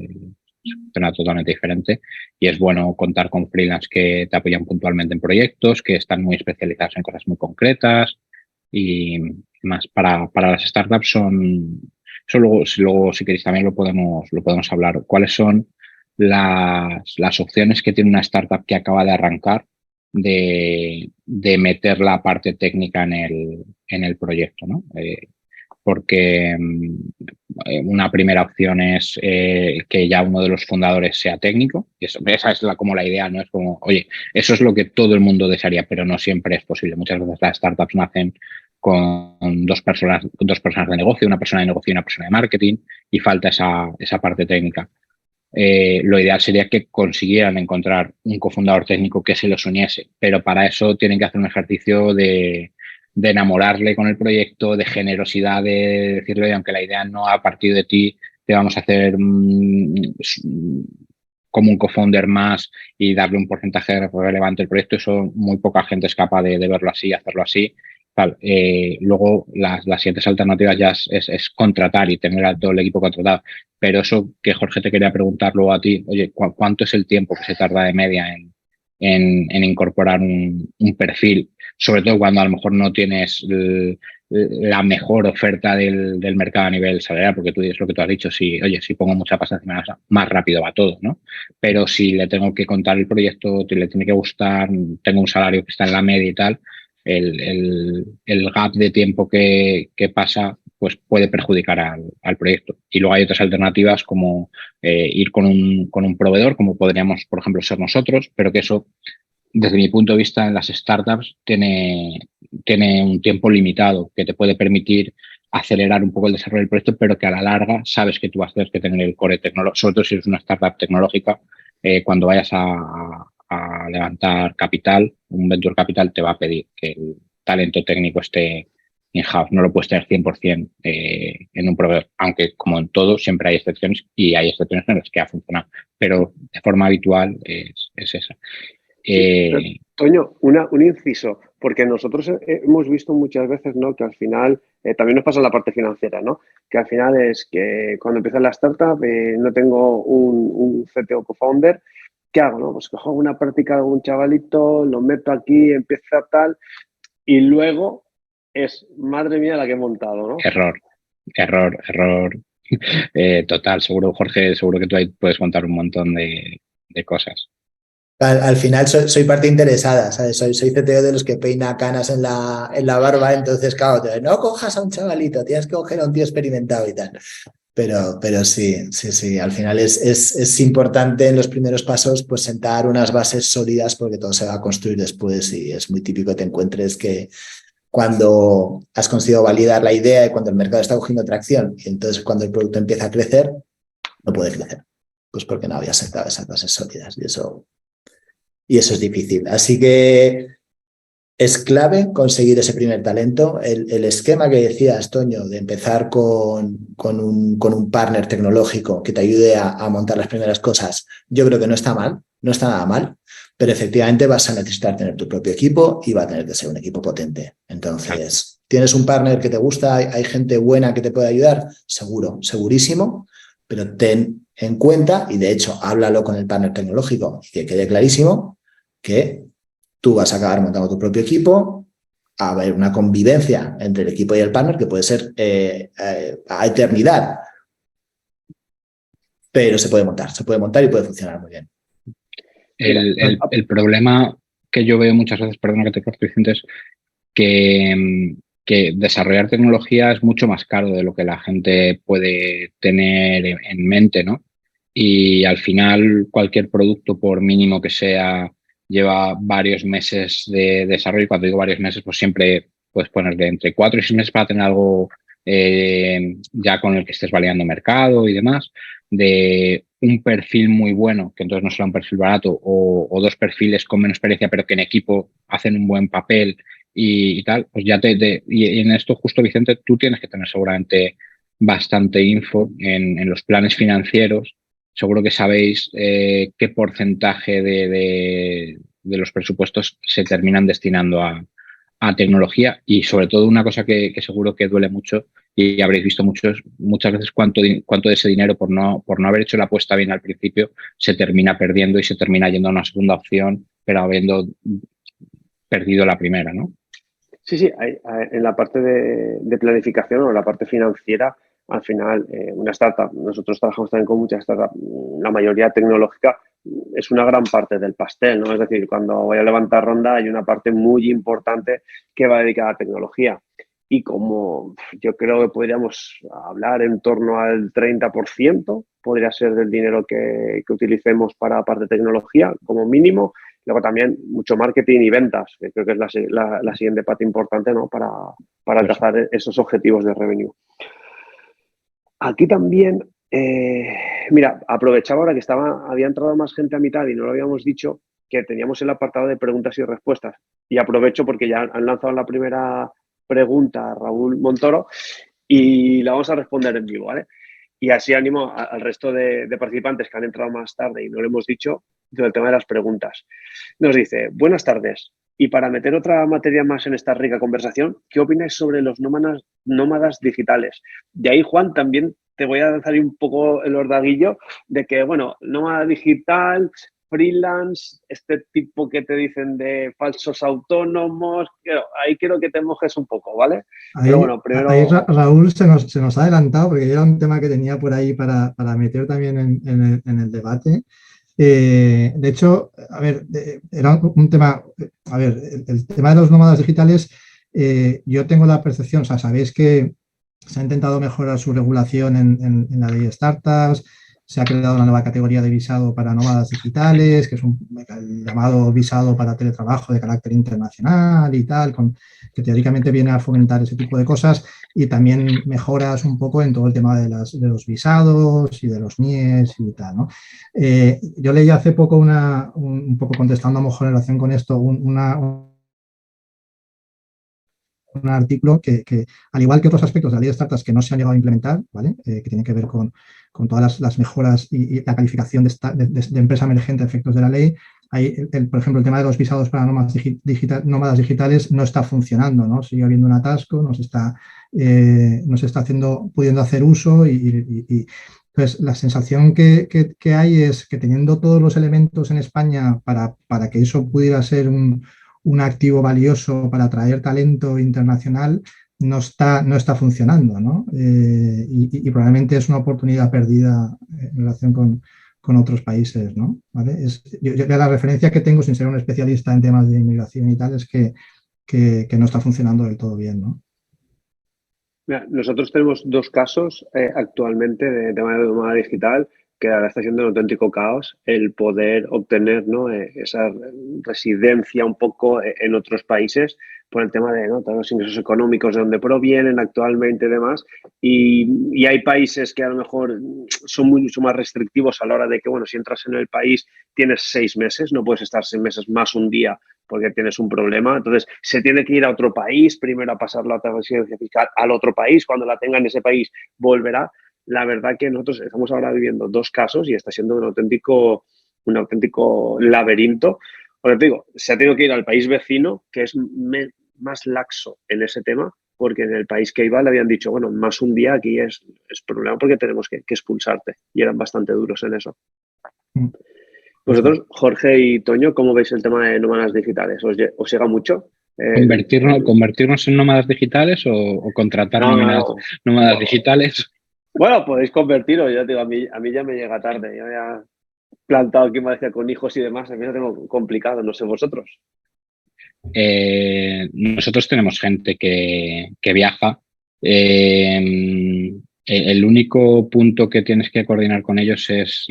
S2: totalmente diferente y es bueno contar con freelance que te apoyan puntualmente en proyectos, que están muy especializados en cosas muy concretas y más para las startups eso luego si queréis también lo podemos hablar. ¿Cuáles son las opciones que tiene una startup que acaba de arrancar de meter la parte técnica en el proyecto, ¿no? Porque una primera opción es que ya uno de los fundadores sea técnico. Esa es como la idea, ¿no? Es como, oye, eso es lo que todo el mundo desearía, pero no siempre es posible. Muchas veces las startups nacen con dos personas de negocio, una persona de negocio y una persona de marketing, y falta esa parte técnica. Lo ideal sería que consiguieran encontrar un cofundador técnico que se los uniese, pero para eso tienen que hacer un ejercicio de enamorarle con el proyecto, de generosidad, de decirle, aunque la idea no ha partido de ti, te vamos a hacer como un co-founder más y darle un porcentaje relevante al proyecto. Eso muy poca gente es capaz de verlo así, hacerlo así. Luego las siguientes alternativas ya es contratar y tener a todo el equipo contratado. Pero eso que Jorge te quería preguntar luego a ti, oye, ¿cuánto es el tiempo que se tarda de media en incorporar un perfil? Sobre todo cuando a lo mejor no tienes la mejor oferta del mercado a nivel salarial, porque tú dices lo que tú has dicho, si pongo mucha pasta encima, más rápido va todo, ¿no? Pero si le tengo que contar el proyecto, le tiene que gustar, tengo un salario que está en la media y tal, el gap de tiempo que pasa pues puede perjudicar al proyecto. Y luego hay otras alternativas como ir con un proveedor, como podríamos, por ejemplo, ser nosotros, pero que eso, desde mi punto de vista, en las startups tiene un tiempo limitado que te puede permitir acelerar un poco el desarrollo del proyecto, pero que a la larga sabes que tú vas a tener que tener el core tecnológico, sobre todo si eres una startup tecnológica, cuando vayas a levantar capital, un venture capital te va a pedir que el talento técnico esté in-house, no lo puedes tener 100% en un proveedor, aunque como en todo siempre hay excepciones y hay excepciones en las que ha funcionado, pero de forma habitual es esa.
S1: Toño, un inciso, porque nosotros hemos visto muchas veces, ¿no?, que al final, también nos pasa en la parte financiera, ¿no?, que al final es que cuando empieza la startup no tengo un CTO co-founder, ¿qué hago, no? Pues cojo una práctica de un chavalito, lo meto aquí, empieza tal, y luego es, madre mía, la que he montado, ¿no?
S2: Error. Total, seguro, Jorge, seguro que tú ahí puedes contar un montón de cosas.
S3: Al final soy parte interesada, ¿sabes? Soy CTO de los que peina canas en la barba, entonces, claro, no cojas a un chavalito, tienes que coger a un tío experimentado y tal. Pero sí, al final es importante en los primeros pasos pues sentar unas bases sólidas porque todo se va a construir después y es muy típico que te encuentres que cuando has conseguido validar la idea y cuando el mercado está cogiendo tracción y entonces cuando el producto empieza a crecer, no puede crecer, pues porque no había sentado esas bases sólidas y eso es difícil. Así que es clave conseguir ese primer talento. El esquema que decías, Toño, de empezar con un partner tecnológico que te ayude a montar las primeras cosas, yo creo que no está mal, no está nada mal. pero efectivamente vas a necesitar tener tu propio equipo y va a tener que ser un equipo potente. Entonces, ¿tienes un partner que te gusta? ¿Hay gente buena que te puede ayudar? Seguro, segurísimo, pero ten en cuenta, y de hecho háblalo con el partner tecnológico, y que quede clarísimo que tú vas a acabar montando tu propio equipo, a haber una convivencia entre el equipo y el partner que puede ser a eternidad, pero se puede montar y puede funcionar muy bien.
S2: El problema que yo veo muchas veces, perdona que te corte, Vicente, es que desarrollar tecnología es mucho más caro de lo que la gente puede tener en mente, ¿no? Y al final cualquier producto, por mínimo que sea, lleva varios meses de desarrollo. Y cuando digo varios meses, pues siempre puedes poner de entre 4 y 6 meses para tener algo ya con el que estés validando mercado y demás, de un perfil muy bueno, que entonces no será un perfil barato, o 2 perfiles con menos experiencia, pero que en equipo hacen un buen papel y tal, pues ya y en esto justo, Vicente, tú tienes que tener seguramente bastante info en los planes financieros. Seguro que sabéis qué porcentaje de los presupuestos se terminan destinando a tecnología, y sobre todo una cosa que seguro que duele mucho y habréis visto muchas veces cuánto de ese dinero por no haber hecho la apuesta bien al principio se termina perdiendo y se termina yendo a una segunda opción, pero habiendo perdido la primera, ¿no?
S1: Sí, en la parte de planificación o la parte financiera, al final, una startup, nosotros trabajamos también con muchas startups, la mayoría tecnológica, es una gran parte del pastel, ¿no? Es decir, cuando voy a levantar ronda hay una parte muy importante que va dedicada a tecnología. Y como yo creo que podríamos hablar en torno al 30%, podría ser del dinero que utilicemos para la parte de tecnología, como mínimo. Luego también mucho marketing y ventas, que creo que es la siguiente parte importante, ¿no? para alcanzar esos objetivos de revenue. Aquí también, mira, aprovechaba ahora que había entrado más gente a mitad y no lo habíamos dicho, que teníamos el apartado de preguntas y respuestas. Y aprovecho porque ya han lanzado la primera pregunta a Raúl Montoro y la vamos a responder en vivo, ¿vale? Y así animo al resto de participantes que han entrado más tarde y no lo hemos dicho, del tema de las preguntas. Nos dice, buenas tardes. Y para meter otra materia más en esta rica conversación, ¿qué opináis sobre los nómadas digitales? De ahí, Juan, también te voy a lanzar un poco el ordaguillo de que, bueno, nómada digital, freelance, este tipo que te dicen de falsos autónomos, ahí quiero que te mojes un poco, ¿vale?
S4: Pero bueno, primero... Ahí Raúl se nos ha adelantado porque era un tema que tenía por ahí para meter también en el debate. De hecho, a ver, era un tema, a ver, el tema de los nómadas digitales, yo tengo la percepción, o sea, sabéis que se ha intentado mejorar su regulación en la ley de startups, se ha creado una nueva categoría de visado para nómadas digitales, que es el llamado visado para teletrabajo de carácter internacional y tal, que teóricamente viene a fomentar ese tipo de cosas, y también mejoras un poco en todo el tema de los visados y de los NIEs y tal, ¿no? Yo leí hace poco un poco contestando a lo mejor en relación con esto, un artículo que, al igual que otros aspectos de la ley de startups que no se han llegado a implementar, ¿vale? Que tienen que ver con todas las mejoras y la calificación de empresa emergente a efectos de la ley, por ejemplo, el tema de los visados para nómadas digitales no está funcionando, ¿no? Sigue habiendo un atasco, no se está pudiendo hacer uso y pues la sensación que hay es que teniendo todos los elementos en España para que eso pudiera ser un activo valioso para atraer talento internacional, no está funcionando, ¿no? Y probablemente es una oportunidad perdida en relación con otros países, ¿no? ¿Vale? Yo la referencia que tengo, sin ser un especialista en temas de inmigración y tal, es que no está funcionando del todo bien, ¿no?
S1: Mira, nosotros tenemos 2 casos actualmente de tema de nómada digital que ahora está siendo un auténtico caos el poder obtener, ¿no? Esa residencia un poco en otros países por el tema de, ¿no? todos los ingresos económicos de donde provienen actualmente y demás. Y hay países que a lo mejor son mucho más restrictivos a la hora de que, bueno, si entras en el país tienes 6 meses, no puedes estar 6 meses más un día porque tienes un problema. Entonces, se tiene que ir a otro país, primero a pasar la residencia fiscal al otro país, cuando la tenga en ese país volverá. La verdad que nosotros estamos ahora viviendo 2 casos y está siendo un auténtico laberinto, Porque te digo, se ha tenido que ir al país vecino, que es más laxo en ese tema, porque en el país que iba le habían dicho, bueno, más un día aquí es problema porque tenemos que expulsarte. Y eran bastante duros en eso. Vosotros, Jorge y Toño, ¿cómo veis el tema de nómadas digitales? ¿Os llega mucho?
S2: ¿Convertirnos en nómadas digitales o contratar
S1: No.
S2: nómadas digitales?
S1: Bueno, podéis convertiros, ya te digo, a mí ya me llega tarde. Yo ya plantado aquí en Valencia con hijos y demás, a mí lo tengo complicado, no sé vosotros.
S2: Nosotros tenemos gente que viaja. El único punto que tienes que coordinar con ellos es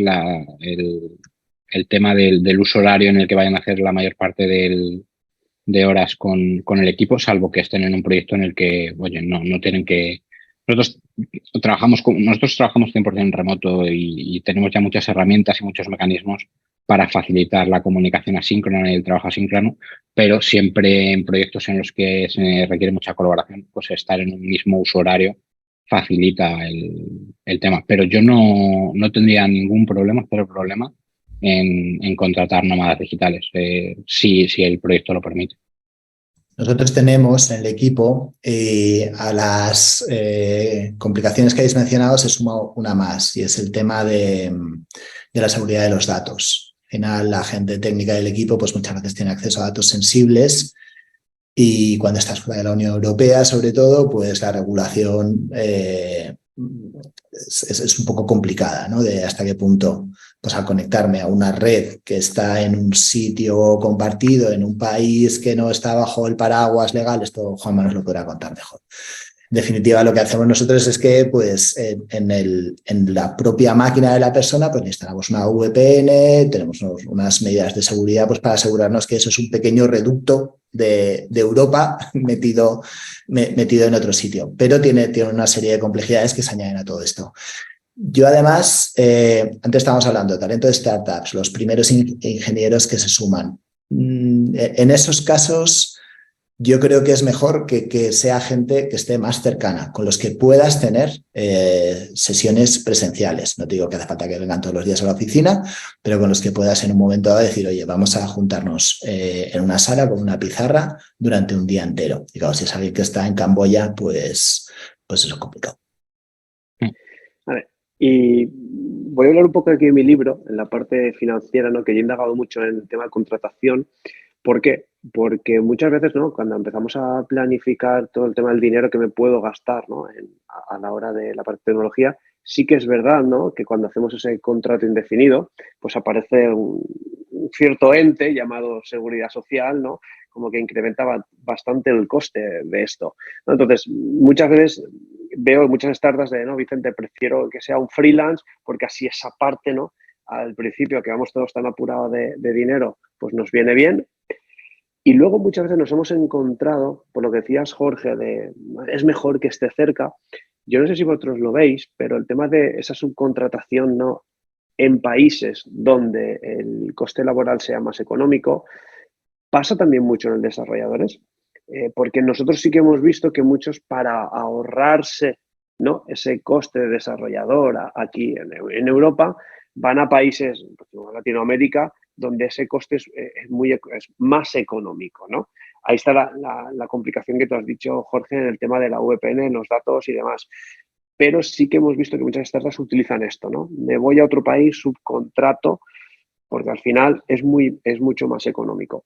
S2: el tema del uso horario en el que vayan a hacer la mayor parte de horas con el equipo, salvo que estén en un proyecto en el que, oye, no tienen que... Nosotros trabajamos 100% en remoto y tenemos ya muchas herramientas y muchos mecanismos para facilitar la comunicación asíncrona y el trabajo asíncrono, pero siempre en proyectos en los que se requiere mucha colaboración, pues estar en un mismo uso horario facilita el tema. Pero yo no tendría ningún problema, en contratar nómadas digitales, si el proyecto lo permite.
S3: Nosotros tenemos en el equipo, a las complicaciones que habéis mencionado, se suma una más, y es el tema de la seguridad de los datos. Al final, la gente técnica del equipo pues muchas veces tiene acceso a datos sensibles, y cuando estás fuera de la Unión Europea, sobre todo, pues la regulación es un poco complicada, ¿no? De hasta qué punto, pues al conectarme a una red que está en un sitio compartido, en un país que no está bajo el paraguas legal, esto Juanma nos lo podrá contar mejor. En definitiva, lo que hacemos nosotros es que pues, en la propia máquina de la persona pues, instalamos una VPN, tenemos unas medidas de seguridad pues, para asegurarnos que eso es un pequeño reducto de Europa metido en otro sitio. Pero tiene una serie de complejidades que se añaden a todo esto. Yo además, antes estábamos hablando de talento de startups, los primeros ingenieros que se suman. En esos casos, yo creo que es mejor que sea gente que esté más cercana, con los que puedas tener sesiones presenciales. No te digo que hace falta que vengan todos los días a la oficina, pero con los que puedas en un momento dado decir, oye, vamos a juntarnos en una sala con una pizarra durante un día entero. Y claro, si es alguien que está en Camboya, pues eso es complicado.
S1: Vale. Y voy a hablar un poco aquí de mi libro, en la parte financiera, ¿no? Que yo he indagado mucho en el tema de contratación. ¿Por qué? Porque muchas veces, ¿no? Cuando empezamos a planificar todo el tema del dinero que me puedo gastar, ¿no? A la hora de la parte de tecnología, sí que es verdad, ¿no? Que cuando hacemos ese contrato indefinido, pues aparece un cierto ente llamado seguridad social, ¿no? Como que incrementa bastante el coste de esto, ¿no? Entonces, muchas veces veo muchas startups de, no, Vicente, prefiero que sea un freelance porque así esa parte, ¿no? Al principio, que vamos todos tan apurados de dinero, pues nos viene bien. Y luego muchas veces nos hemos encontrado, por lo que decías, Jorge, de es mejor que esté cerca. Yo no sé si vosotros lo veis, pero el tema de esa subcontratación, ¿no? En países donde el coste laboral sea más económico, pasa también mucho en desarrolladores, porque nosotros sí que hemos visto que muchos, para ahorrarse, ¿no? Ese coste de desarrollador aquí en Europa, van a países, como Latinoamérica, donde ese coste es más económico, ¿no? Ahí está la complicación que tú has dicho, Jorge, en el tema de la VPN, en los datos y demás. Pero sí que hemos visto que muchas startups utilizan esto, ¿no? Me voy a otro país, subcontrato, porque al final es mucho más económico.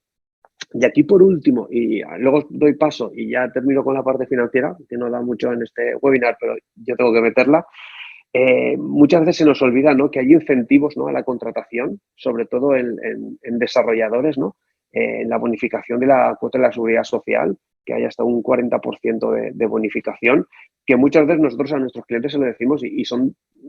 S1: Y aquí, por último, y luego doy paso y ya termino con la parte financiera, que no da mucho en este webinar, pero yo tengo que meterla. Muchas veces se nos olvida, ¿no? Que hay incentivos, ¿no? A la contratación, sobre todo en desarrolladores, ¿no? En la bonificación de la cuota de la seguridad social, que hay hasta un 40% de bonificación, que muchas veces nosotros a nuestros clientes se lo decimos y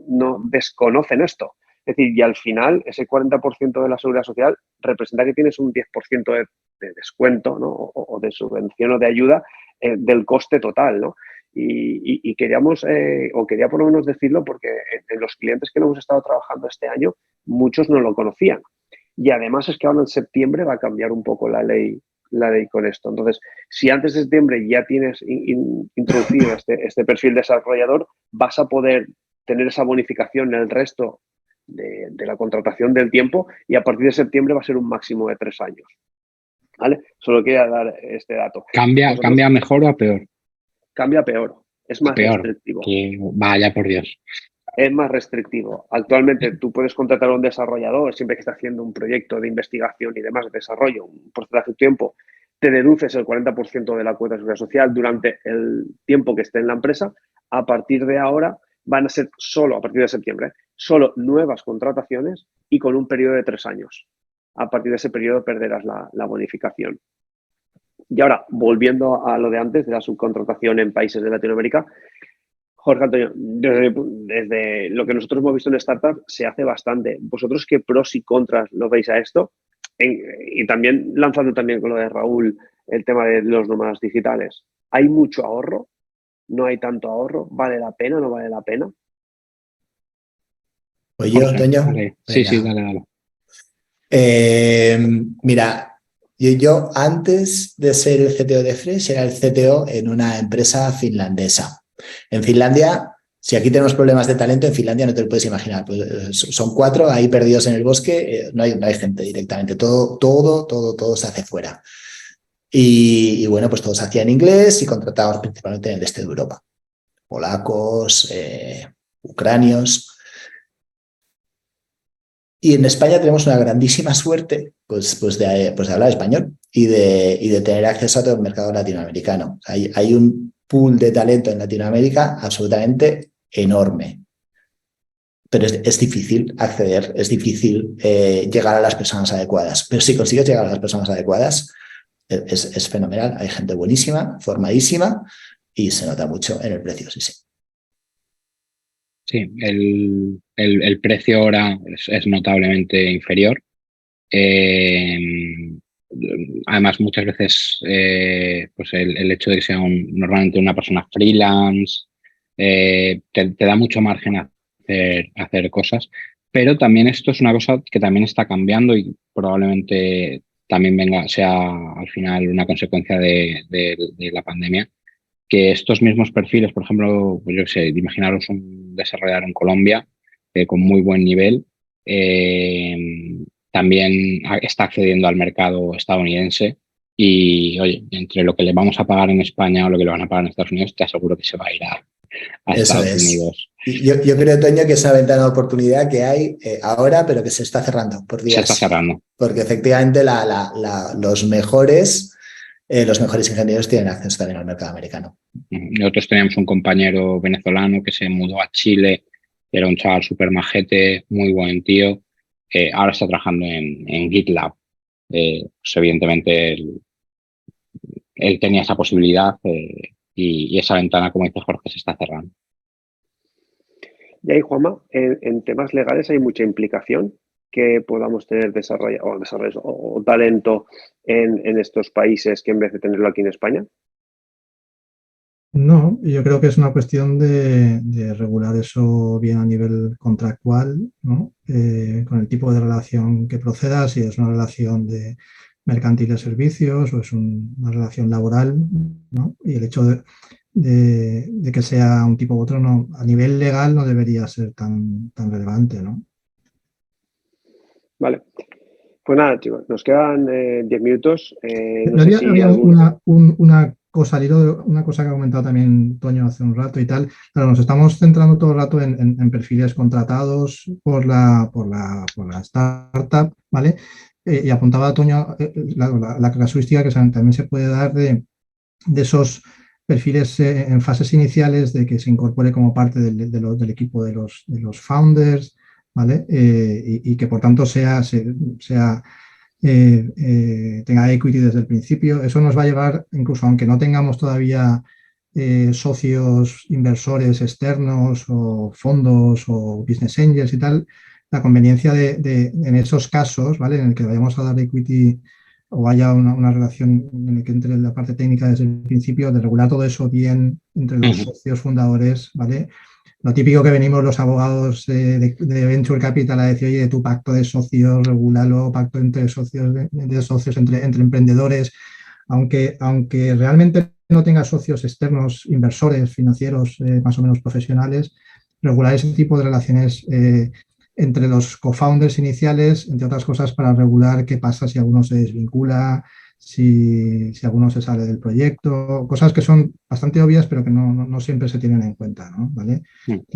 S1: no desconocen esto. Es decir, y al final ese 40% de la seguridad social representa que tienes un 10% de descuento, ¿no? O de subvención o de ayuda del coste total, ¿no? Y queríamos, o quería por lo menos decirlo, porque en los clientes que hemos estado trabajando este año, muchos no lo conocían. Y además es que ahora en septiembre va a cambiar un poco la ley con esto. Entonces, si antes de septiembre ya tienes introducido este perfil desarrollador, vas a poder tener esa bonificación en el resto de la contratación del tiempo, y a partir de septiembre va a ser un máximo de 3 años. ¿Vale? Solo quería dar este dato.
S2: ¿Cambia mejor o a peor?
S1: Cambia a peor. Es más restrictivo.
S2: Vaya por Dios.
S1: Es más restrictivo. Actualmente tú puedes contratar a un desarrollador siempre que esté haciendo un proyecto de investigación y demás, de desarrollo, un porcentaje de tiempo, te deduces el 40% de la cuota de seguridad social durante el tiempo que esté en la empresa. A partir de ahora van a ser solo, a partir de septiembre, solo nuevas contrataciones y con un periodo de 3 años. A partir de ese periodo perderás la bonificación. Y ahora, volviendo a lo de antes, de la subcontratación en países de Latinoamérica, Jorge Antonio, desde lo que nosotros hemos visto en Startup, se hace bastante. ¿Vosotros qué pros y contras lo veis a esto? Y también, lanzando también con lo de Raúl, el tema de los nómadas digitales. ¿Hay mucho ahorro? ¿No hay tanto ahorro? ¿Vale la pena? ¿No vale la pena?
S3: Oye, Toño.
S2: Dale. Sí, dale.
S3: Mira, yo antes de ser el CTO de Fresh era el CTO en una empresa finlandesa. En Finlandia, si aquí tenemos problemas de talento, en Finlandia no te lo puedes imaginar. Pues son 4 ahí perdidos en el bosque, no hay gente directamente, todo se hace fuera. Y bueno, pues todo se hacía en inglés y contratados principalmente en el este de Europa. Polacos, ucranios. Y en España tenemos una grandísima suerte pues de hablar español y de tener acceso a todo el mercado latinoamericano. Hay un pool de talento en Latinoamérica absolutamente enorme. Pero es difícil acceder, es difícil llegar a las personas adecuadas. Pero si consigues llegar a las personas adecuadas, es fenomenal. Hay gente buenísima, formadísima y se nota mucho en el precio, sí.
S2: Sí, el precio ahora es notablemente inferior. Además, muchas veces pues el hecho de que sea normalmente una persona freelance te da mucho margen a hacer cosas, pero también esto es una cosa que también está cambiando y probablemente también sea al final una consecuencia de la pandemia, que estos mismos perfiles, por ejemplo, pues yo qué sé, imaginaros un desarrollador en Colombia con muy buen nivel, también está accediendo al mercado estadounidense y, oye, entre lo que le vamos a pagar en España o lo que le van a pagar en Estados Unidos, te aseguro que se va a ir a Estados Unidos.
S3: Yo creo, Toño, que es una ventana de oportunidad que hay ahora, pero que se está cerrando por días.
S2: Se está cerrando.
S3: Porque efectivamente los mejores ingenieros tienen acceso también al mercado americano.
S2: Nosotros teníamos un compañero venezolano que se mudó a Chile, era un chaval súper majete, muy buen tío. Ahora está trabajando en GitLab. Pues evidentemente él tenía esa posibilidad y esa ventana, como dice Jorge, se está cerrando.
S1: Y ahí, Juanma, en temas legales hay mucha implicación que podamos tener desarrollo o talento en estos países que en vez de tenerlo aquí en España.
S4: No, yo creo que es una cuestión de regular eso bien a nivel contractual, ¿no? Con el tipo de relación que proceda, si es una relación de mercantil de servicios o es una relación laboral, ¿no? Y el hecho de que sea un tipo u otro, no, a nivel legal no debería ser tan relevante, ¿no?
S1: Vale. Pues nada, chicos, nos quedan 10 minutos.
S4: No sé si había una cosa que ha comentado también Toño hace un rato y tal. Claro, nos estamos centrando todo el rato en perfiles contratados por la startup, ¿vale? Y apuntaba a Toño la casuística que también se puede dar de esos perfiles en fases iniciales, de que se incorpore como parte del equipo de los founders, ¿vale? Y que por tanto tenga equity desde el principio. Eso nos va a llevar, incluso aunque no tengamos todavía socios inversores externos o fondos o business angels y tal, la conveniencia en esos casos, ¿vale? En el que vayamos a dar equity o haya una relación en la que entre la parte técnica desde el principio, de regular todo eso bien entre los socios fundadores, ¿vale? Lo típico que venimos los abogados de Venture Capital a decir, oye, tu pacto de socios, regúlalo, pacto entre socios, entre emprendedores, aunque realmente no tenga socios externos, inversores financieros más o menos profesionales, regular ese tipo de relaciones entre los co-founders iniciales, entre otras cosas, para regular qué pasa si alguno se desvincula, si alguno se sale del proyecto, cosas que son bastante obvias, pero que no siempre se tienen en cuenta, ¿no? ¿Vale?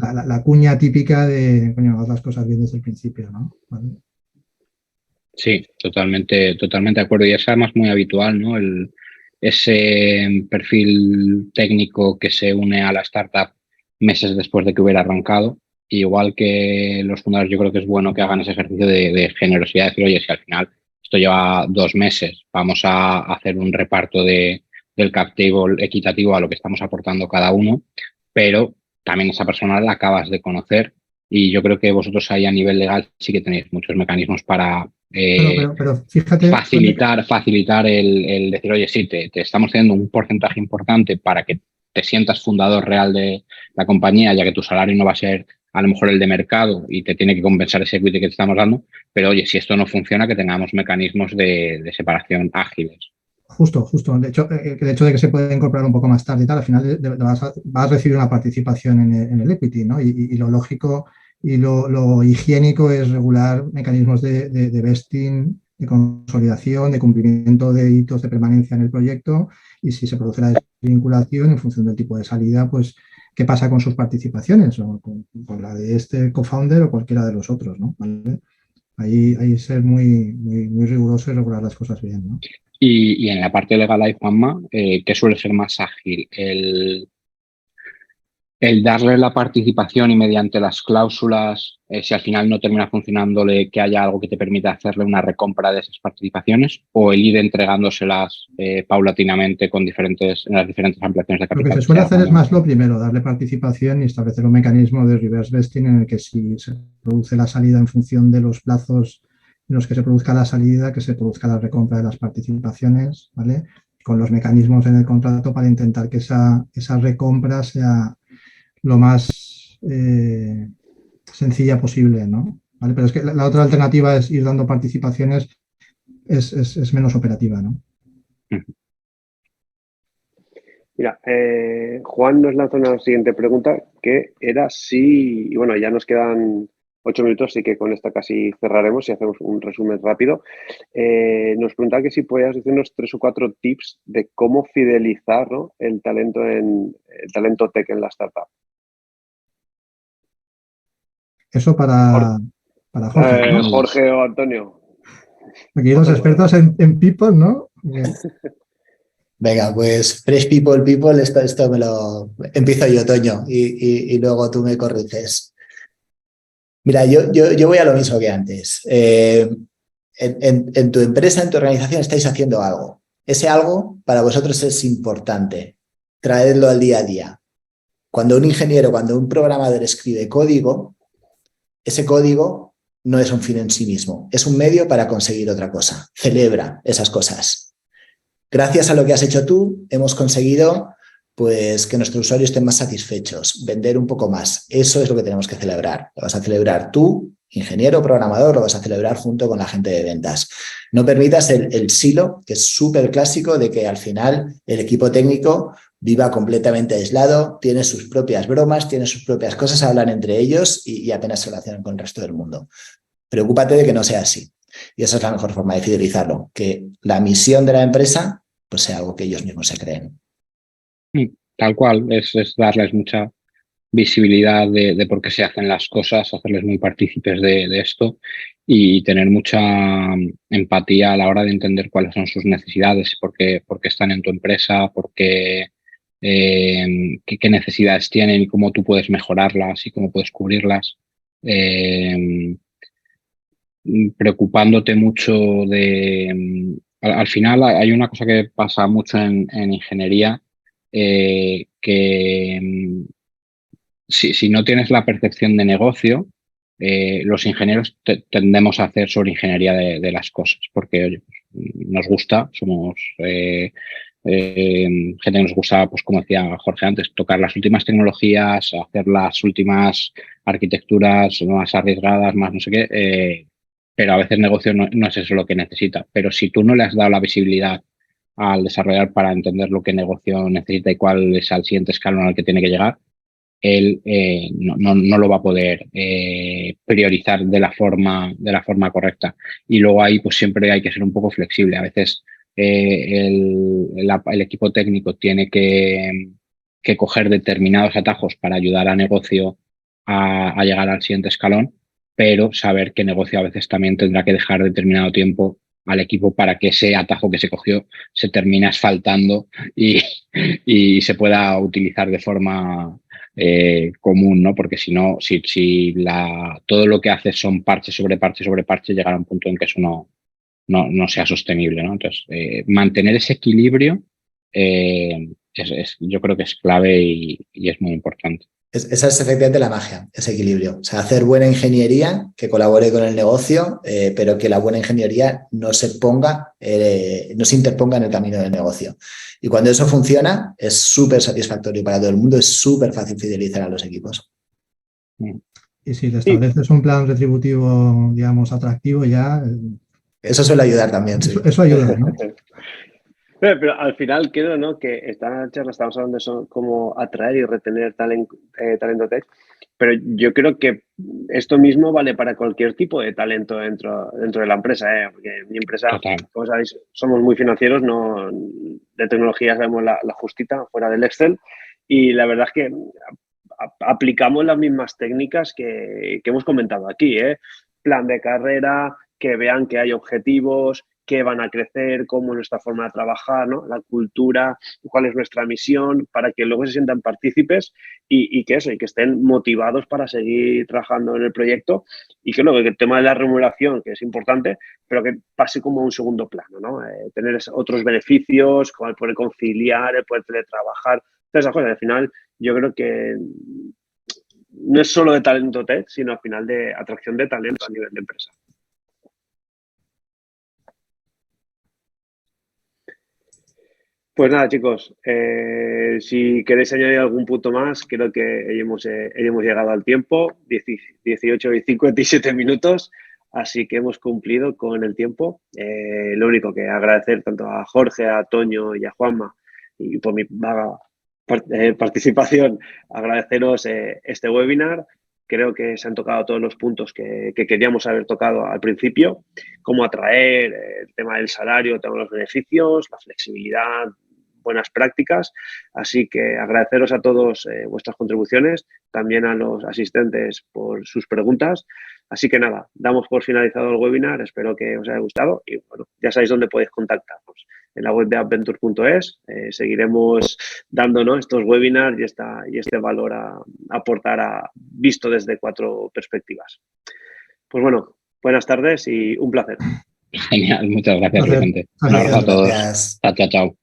S4: La cuña típica de, coño, haz las cosas bien desde el principio, ¿no? ¿Vale?
S2: Sí, totalmente de acuerdo. Y es además muy habitual, ¿no? Ese perfil técnico que se une a la startup meses después de que hubiera arrancado. Igual que los fundadores, yo creo que es bueno que hagan ese ejercicio de generosidad, de decir, oye, si al final esto lleva 2 meses, vamos a hacer un reparto del cap table equitativo a lo que estamos aportando cada uno, pero también esa persona la acabas de conocer y yo creo que vosotros ahí a nivel legal sí que tenéis muchos mecanismos para
S4: Pero fíjate,
S2: facilitar el decir, oye, sí, te estamos teniendo un porcentaje importante para que te sientas fundador real de la compañía, ya que tu salario no va a ser a lo mejor el de mercado y te tiene que compensar ese equity que te estamos dando, pero oye, si esto no funciona, que tengamos mecanismos de separación ágiles.
S4: Justo. De hecho, el hecho de que se pueda incorporar un poco más tarde y tal, al final vas a recibir una participación en el equity, ¿no? Y lo lógico y lo higiénico es regular mecanismos de vesting, de consolidación, de cumplimiento de hitos de permanencia en el proyecto y si se produce la desvinculación en función del tipo de salida, pues qué pasa con sus participaciones o con la de este co-founder o cualquiera de los otros, ¿no? ¿Vale? Ahí ser muy riguroso y regular las cosas bien, ¿no?
S2: Y en la parte legal ahí, Juanma, ¿qué suele ser más ágil? El darle la participación y mediante las cláusulas, si al final no termina funcionándole, que haya algo que te permita hacerle una recompra de esas participaciones, o el ir entregándoselas paulatinamente en las diferentes ampliaciones de
S4: Lo
S2: capital.
S4: que se suele hacer es más lo primero, darle participación y establecer un mecanismo de reverse vesting en el que si se produce la salida en función de los plazos en los que se produzca la salida, que se produzca la recompra de las participaciones, ¿vale? Con los mecanismos en el contrato para intentar que esa recompra sea lo más sencilla posible, ¿no? ¿Vale? Pero es que la otra alternativa es ir dando participaciones, es menos operativa, ¿no?
S1: Mira, Juan nos lanza una siguiente pregunta que era si, y bueno, ya nos quedan 8 minutos, así que con esta casi cerraremos y hacemos un resumen rápido. Nos preguntaba que si podías decirnos 3 o 4 tips de cómo fidelizar, ¿no?, el talento tech en la startup.
S4: Eso para Jorge, ¿no?
S1: Jorge o Antonio.
S4: Aquí los expertos en people, ¿no? Bien.
S3: Venga, pues Fresh People, esto me lo empiezo yo, Toño, y luego tú me corriges. Mira, yo voy a lo mismo que antes. En tu empresa, en tu organización, estáis haciendo algo. Ese algo para vosotros es importante. Traedlo al día a día. Cuando un programador escribe código, ese código no es un fin en sí mismo, es un medio para conseguir otra cosa. Celebra esas cosas. Gracias a lo que has hecho tú, hemos conseguido pues que nuestros usuarios estén más satisfechos, vender un poco más. Eso es lo que tenemos que celebrar. Lo vas a celebrar tú, ingeniero, programador, lo vas a celebrar junto con la gente de ventas. No permitas el silo, que es súper clásico, de que al final el equipo técnico viva completamente aislado, tiene sus propias bromas, tiene sus propias cosas, hablan entre ellos y apenas se relacionan con el resto del mundo. Preocúpate de que no sea así. Y esa es la mejor forma de fidelizarlo, que la misión de la empresa pues sea algo que ellos mismos se creen.
S2: Tal cual, es darles mucha visibilidad de por qué se hacen las cosas, hacerles muy partícipes de esto y tener mucha empatía a la hora de entender cuáles son sus necesidades, por qué están en tu empresa, qué necesidades tienen y cómo tú puedes mejorarlas y cómo puedes cubrirlas. Preocupándote mucho al final hay una cosa que pasa mucho en ingeniería, que si no tienes la percepción de negocio, los ingenieros tendemos a hacer sobre ingeniería de las cosas, porque oye, nos gusta, somos gente que nos gusta, pues como decía Jorge antes, tocar las últimas tecnologías, hacer las últimas arquitecturas más arriesgadas, más no sé qué, pero a veces negocio no es eso lo que necesita. Pero si tú no le has dado la visibilidad al desarrollar para entender lo que negocio necesita y cuál es el siguiente escalón al que tiene que llegar, él no lo va a poder priorizar de la forma correcta. Y luego ahí pues siempre hay que ser un poco flexible. A veces el equipo técnico tiene que coger determinados atajos para ayudar a negocio a llegar al siguiente escalón, pero saber que negocio a veces también tendrá que dejar determinado tiempo al equipo para que ese atajo que se cogió se termine asfaltando y se pueda utilizar de forma común, ¿no? Porque si no, si todo lo que haces son parche sobre parche sobre parche, llegará a un punto en que eso no sea sostenible, ¿no? Entonces, mantener ese equilibrio yo creo que es clave y es muy importante.
S3: Esa es efectivamente la magia, ese equilibrio. O sea, hacer buena ingeniería que colabore con el negocio, pero que la buena ingeniería no se interponga en el camino del negocio. Y cuando eso funciona, es súper satisfactorio para todo el mundo, es súper fácil fidelizar a los equipos.
S4: Y si le estableces un plan retributivo, digamos, atractivo ya...
S3: Eso suele ayudar también, sí.
S4: Eso ayuda, ¿no?
S1: Pero al final creo, ¿no?, que esta charla estamos hablando de cómo atraer y retener talento tech, pero yo creo que esto mismo vale para cualquier tipo de talento dentro de la empresa, porque mi empresa, como sabéis, somos muy financieros, no de tecnología sabemos la justita fuera del Excel, y la verdad es que aplicamos las mismas técnicas que hemos comentado aquí, plan de carrera, que vean que hay objetivos, que van a crecer, cómo es nuestra forma de trabajar, ¿no?, la cultura, cuál es nuestra misión, para que luego se sientan partícipes y que estén motivados para seguir trabajando en el proyecto, y que luego el tema de la remuneración, que es importante, pero que pase como a un segundo plano, ¿no? Tener otros beneficios, como el poder conciliar, el poder teletrabajar, todas esas cosas. Al final, yo creo que no es solo de talento tech, sino al final de atracción de talento a nivel de empresa. Pues nada, chicos, si queréis añadir algún punto más, creo que hemos llegado al tiempo, 18 y 57 minutos, así que hemos cumplido con el tiempo. Lo único que agradecer tanto a Jorge, a Toño y a Juanma, y por mi participación, agradeceros este webinar. Creo que se han tocado todos los puntos que queríamos haber tocado al principio, cómo atraer, el tema del salario, el tema de los beneficios, la flexibilidad, buenas prácticas. Así que agradeceros a todos vuestras contribuciones, también a los asistentes por sus preguntas. Así que nada, damos por finalizado el webinar, espero que os haya gustado y bueno, ya sabéis dónde podéis contactarnos. En la web de Appventure.es seguiremos dándonos estos webinars y este valor a aportar visto desde 4 perspectivas. Pues bueno, buenas tardes y un placer.
S2: Genial, muchas gracias, Vicente. Un abrazo a todos.
S3: Gracias.
S2: Chao.